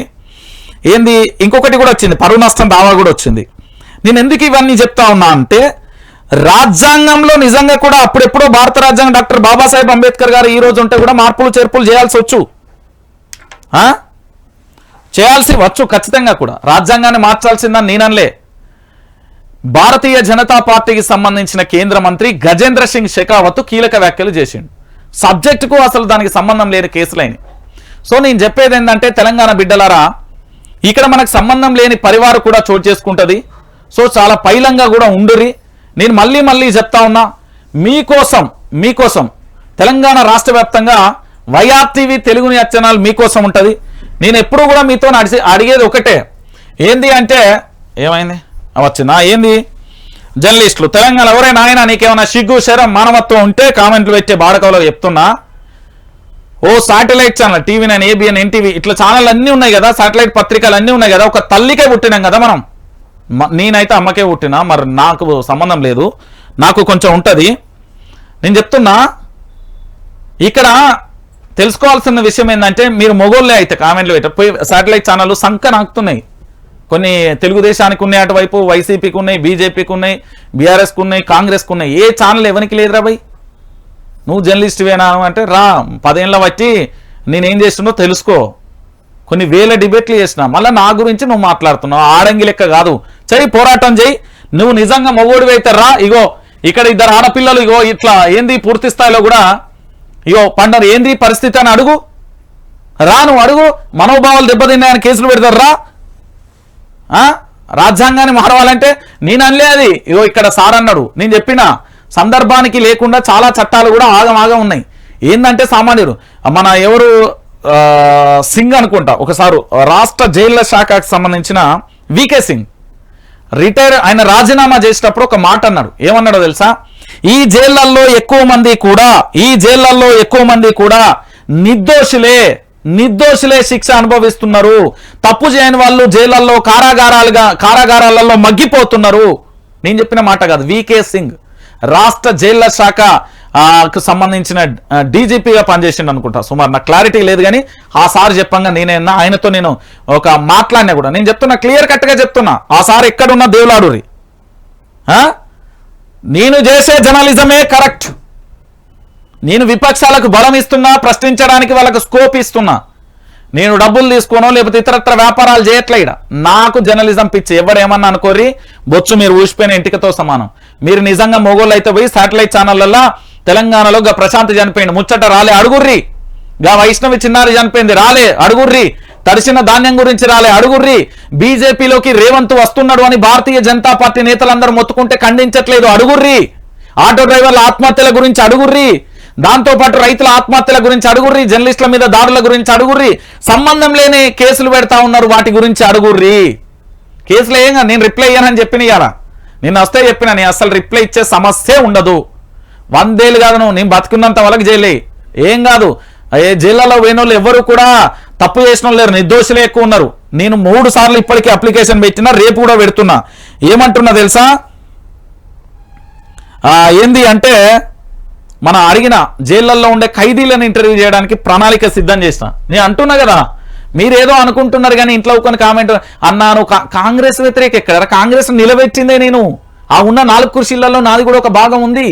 A: ఏంది ఇంకొకటి కూడా వచ్చింది, పరువు నష్టం దావా కూడా వచ్చింది. నేను ఎందుకు ఇవన్నీ చెప్తా ఉన్నా అంటే, రాజ్యాంగంలో నిజంగా కూడా అప్పుడెప్పుడో భారత రాజ్యాంగం డాక్టర్ బాబాసాహెబ్ అంబేద్కర్ గారు ఈ రోజు ఉంటే కూడా మార్పులు చేర్పులు చేయాల్సి వచ్చు ఖచ్చితంగా కూడా. రాజ్యాంగాన్ని మార్చాల్సిందని నేనలే. భారతీయ జనతా పార్టీకి సంబంధించిన కేంద్ర మంత్రి గజేంద్ర సింగ్ షెకావత్ కీలక వ్యాఖ్యలు చేసిండు. సబ్జెక్టుకు అసలు దానికి సంబంధం లేని కేసులైన. సో నేను చెప్పేది ఏంటంటే, తెలంగాణ బిడ్డలారా, ఇక్కడ మనకు సంబంధం లేని పరివారం కూడా చోటు చేసుకుంటుంది. సో చాలా పైలంగా కూడా ఉండురి. నేను మళ్ళీ చెప్తా ఉన్నా, మీకోసం తెలంగాణ రాష్ట్ర వ్యాప్తంగా YRTV తెలుగు న్యూస్ ఛానల్ మీకోసం ఉంటుంది. నేను ఎప్పుడూ కూడా మీతో అడిగేది ఒకటే, ఏంది అంటే, ఏమైంది వచ్చిందా ఏంది, జర్నలిస్టులు తెలంగాణ ఎవరైనా ఆయన నీకేమైనా సిగ్గు శరం మానవత్వం ఉంటే కామెంట్లు పెట్టే బాడకవలో చెప్తున్నా. ఓ satellite channel TV9, ABN, NTV ఇట్లా ఛానల్ అన్నీ ఉన్నాయి కదా, శాటిలైట్ పత్రికలు అన్నీ ఉన్నాయి కదా. ఒక తల్లికే పుట్టినాం కదా మనం. నేనైతే అమ్మకే పుట్టినా, మరి నాకు సంబంధం లేదు, నాకు కొంచెం ఉంటుంది. నేను చెప్తున్నా, ఇక్కడ తెలుసుకోవాల్సిన విషయం ఏంటంటే, మీరు మొగోళ్ళే అయితే కామెంట్లు పెట్టపోయి శాటిలైట్ ఛానల్ సంఖ నాకుతున్నాయి. కొన్ని తెలుగుదేశానికి ఉన్నాయి, అటువైపు వైసీపీకి ఉన్నాయి, బీజేపీకి ఉన్నాయి, బీఆర్ఎస్కి ఉన్నాయి, కాంగ్రెస్కి ఉన్నాయి. ఏ ఛానల్ ఎవరికి లేదురా భయ్? నువ్వు జర్నలిస్ట్ వేనా అంటే రా, 10 ఏళ్ళ బట్టి నేనేం చేస్తున్నో తెలుసుకో. కొన్ని వేల డిబేట్లు చేసినా, మళ్ళీ నా గురించి నువ్వు మాట్లాడుతున్నావు. ఆడంగి లెక్క కాదు, చెయ్యి, పోరాటం చెయ్యి. నువ్వు నిజంగా మొగోడివి అయితే రా. ఇగో ఇక్కడ 2 ఆడపిల్లలు ఇగో ఇట్లా ఏంది పూర్తి స్థాయిలో కూడా ఇగో పండరు, ఏంది పరిస్థితి అని అడుగు రా. నువ్వు అడుగు. మనోభావాలు దెబ్బతిన్నాయని కేసులు పెడతారు రా. రాజ్యాంగాన్ని మారవాలంటే నేను అనలే అది. ఇగో ఇక్కడ సార్ అన్నాడు, నేను చెప్పిన సందర్భానికి లేకుండా చాలా చట్టాలు కూడా ఆగమాగా ఉన్నాయి. ఏంటంటే సామాన్యుడు మన ఎవరు సింగ్ అనుకుంటా, ఒకసారి రాష్ట్ర జైళ్ల శాఖకు సంబంధించిన VK సింగ్ రిటైర్ ఆయన రాజీనామా చేసేటప్పుడు ఒక మాట అన్నాడు. ఏమన్నాడో తెలుసా? ఈ జైళ్లలో ఎక్కువ మంది కూడా నిర్దోషులే శిక్ష అనుభవిస్తున్నారు. తప్పు చేయని వాళ్ళు జైళ్లలో కారాగారాలలో మగ్గిపోతున్నారు. నేను చెప్పిన మాట కాదు, VK సింగ్ రాష్ట్ర జైళ్ల శాఖకు సంబంధించిన DGPగా పనిచేసిండు అనుకుంటా సుమారు, నాకు క్లారిటీ లేదు కానీ ఆ సార్ చెప్పంగా నేనేనా ఆయనతో నేను ఒక మాట్లాడినా కూడా నేను చెప్తున్నా, క్లియర్ కట్గా చెప్తున్నా. ఆ సార్ ఎక్కడున్నా దేవులాడురి. నేను చేసే జర్నలిజమే కరెక్ట్. నేను విపక్షాలకు బలం ఇస్తున్నా, ప్రశ్నించడానికి వాళ్ళకు స్కోప్ ఇస్తున్నా. నేను డబ్బులు తీసుకోనో లేకపోతే ఇతరత్ర వ్యాపారాలు చేయట్లేదా. నాకు జర్నలిజం పిచ్చి. ఎవరేమన్నా అనుకోరి, బొచ్చు మీరు ఊసిపోయిన ఇంటికతో సమానం. మీరు నిజంగా మొగోళ్ళు అయితే పోయి శాటిలైట్ ఛానళ్ళల్లో తెలంగాణలో ప్రశాంత్ చనిపోయింది ముచ్చట రాలే అడుగుర్రి. వైష్ణవి చిన్నారి చనిపోయింది రాలే అడుగుర్రి. తడిసిన ధాన్యం గురించి రాలే అడుగుర్రి. బీజేపీలోకి రేవంత్ వస్తున్నాడు అని భారతీయ జనతా పార్టీ నేతలందరూ మొత్తుకుంటే ఖండించట్లేదు అడుగుర్రి. ఆటో డ్రైవర్ల ఆత్మహత్యల గురించి అడుగుర్రి. దాంతోపాటు రైతుల ఆత్మహత్యల గురించి అడుగుర్రి. జర్నలిస్టుల మీద దాడుల గురించి అడుగుర్రి. సంబంధం లేని కేసులు పెడతా ఉన్నారు, వాటి గురించి అడుగుర్రి. కేసులు ఏంగా నేను రిప్లై ఇయ్యానని చెప్పిన ఇయ్యాలా, నేను వస్తే చెప్పిన నేను అసలు రిప్లై ఇచ్చే సమస్య ఉండదు. 100 ఏళ్ళు కాదు, నేను బతుకున్నంత వాళ్ళకి జైలే ఏం కాదు. ఏ జైళ్ళలో పోయిన వాళ్ళు ఎవరు కూడా తప్పు చేసిన వాళ్ళు లేరు, నిర్దోషులే ఎక్కువ ఉన్నారు. నేను 3 సార్లు ఇప్పటికీ అప్లికేషన్ పెట్టినా, రేపు కూడా పెడుతున్నా. ఏమంటున్నా తెలుసా? ఏంది అంటే, మనం అడిగిన జైళ్ళల్లో ఉండే ఖైదీలను ఇంటర్వ్యూ చేయడానికి ప్రణాళిక సిద్ధం చేసిన. నేను అంటున్నా కదా, మీరేదో అనుకుంటున్నారు కానీ ఇంట్లో కొన్ని కామెంట్ అన్నాను. కాంగ్రెస్ వ్యతిరేక ఎక్కడ? కాంగ్రెస్ నిలబెట్టిందే నేను. ఆ ఉన్న 4 కుర్చీలలో నాది కూడా ఒక భాగం ఉంది.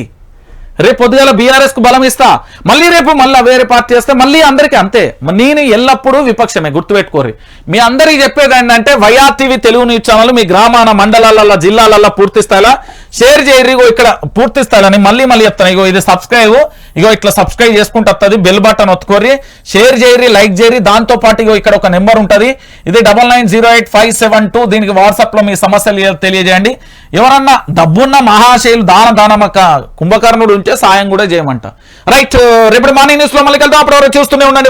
A: రేపు పొద్దుగాల బీఆర్ఎస్ కు బలం ఇస్తా, మళ్ళీ రేపు మళ్ళీ వేరే పార్టీ వస్తే మళ్ళీ అందరికీ అంతే. నేను ఎల్లప్పుడూ విపక్షమే, గుర్తుపెట్టుకోరు. మీ అందరికీ చెప్పేది ఏంటంటే, YRTV తెలుగు న్యూస్ ఛానల్ మీ గ్రామాల మండలాలలో జిల్లాలలో పూర్తి స్థాయిలో షేర్ చేయరు. ఇగో ఇక్కడ పూర్తి స్థాయిలో మళ్ళీ చెప్తాను. ఇగో ఇది సబ్స్క్రైబ్, ఇగో ఇట్లా సబ్స్క్రైబ్ చేసుకుంటూ వస్తుంది. బెల్ బటన్ ఒత్తుకోరి, షేర్ చేయరి, లైక్ చేయరి. దాంతో పాటు ఇగో ఇక్కడ ఒక నెంబర్ ఉంటుంది, ఇది 990857 దీనికి వాట్సాప్ లో మీ సమస్యలు తెలియజేయండి. ఎవరన్నా డబ్బున్న మహాశైలు దానమక్క కుంభకర్ణుడు ఉంటే సాయం కూడా చేయమంట. రైట్, రేపు మార్నింగ్ న్యూస్ లో మళ్ళీ వెళ్తాం. అప్పుడు చూస్తూనే ఉండండి.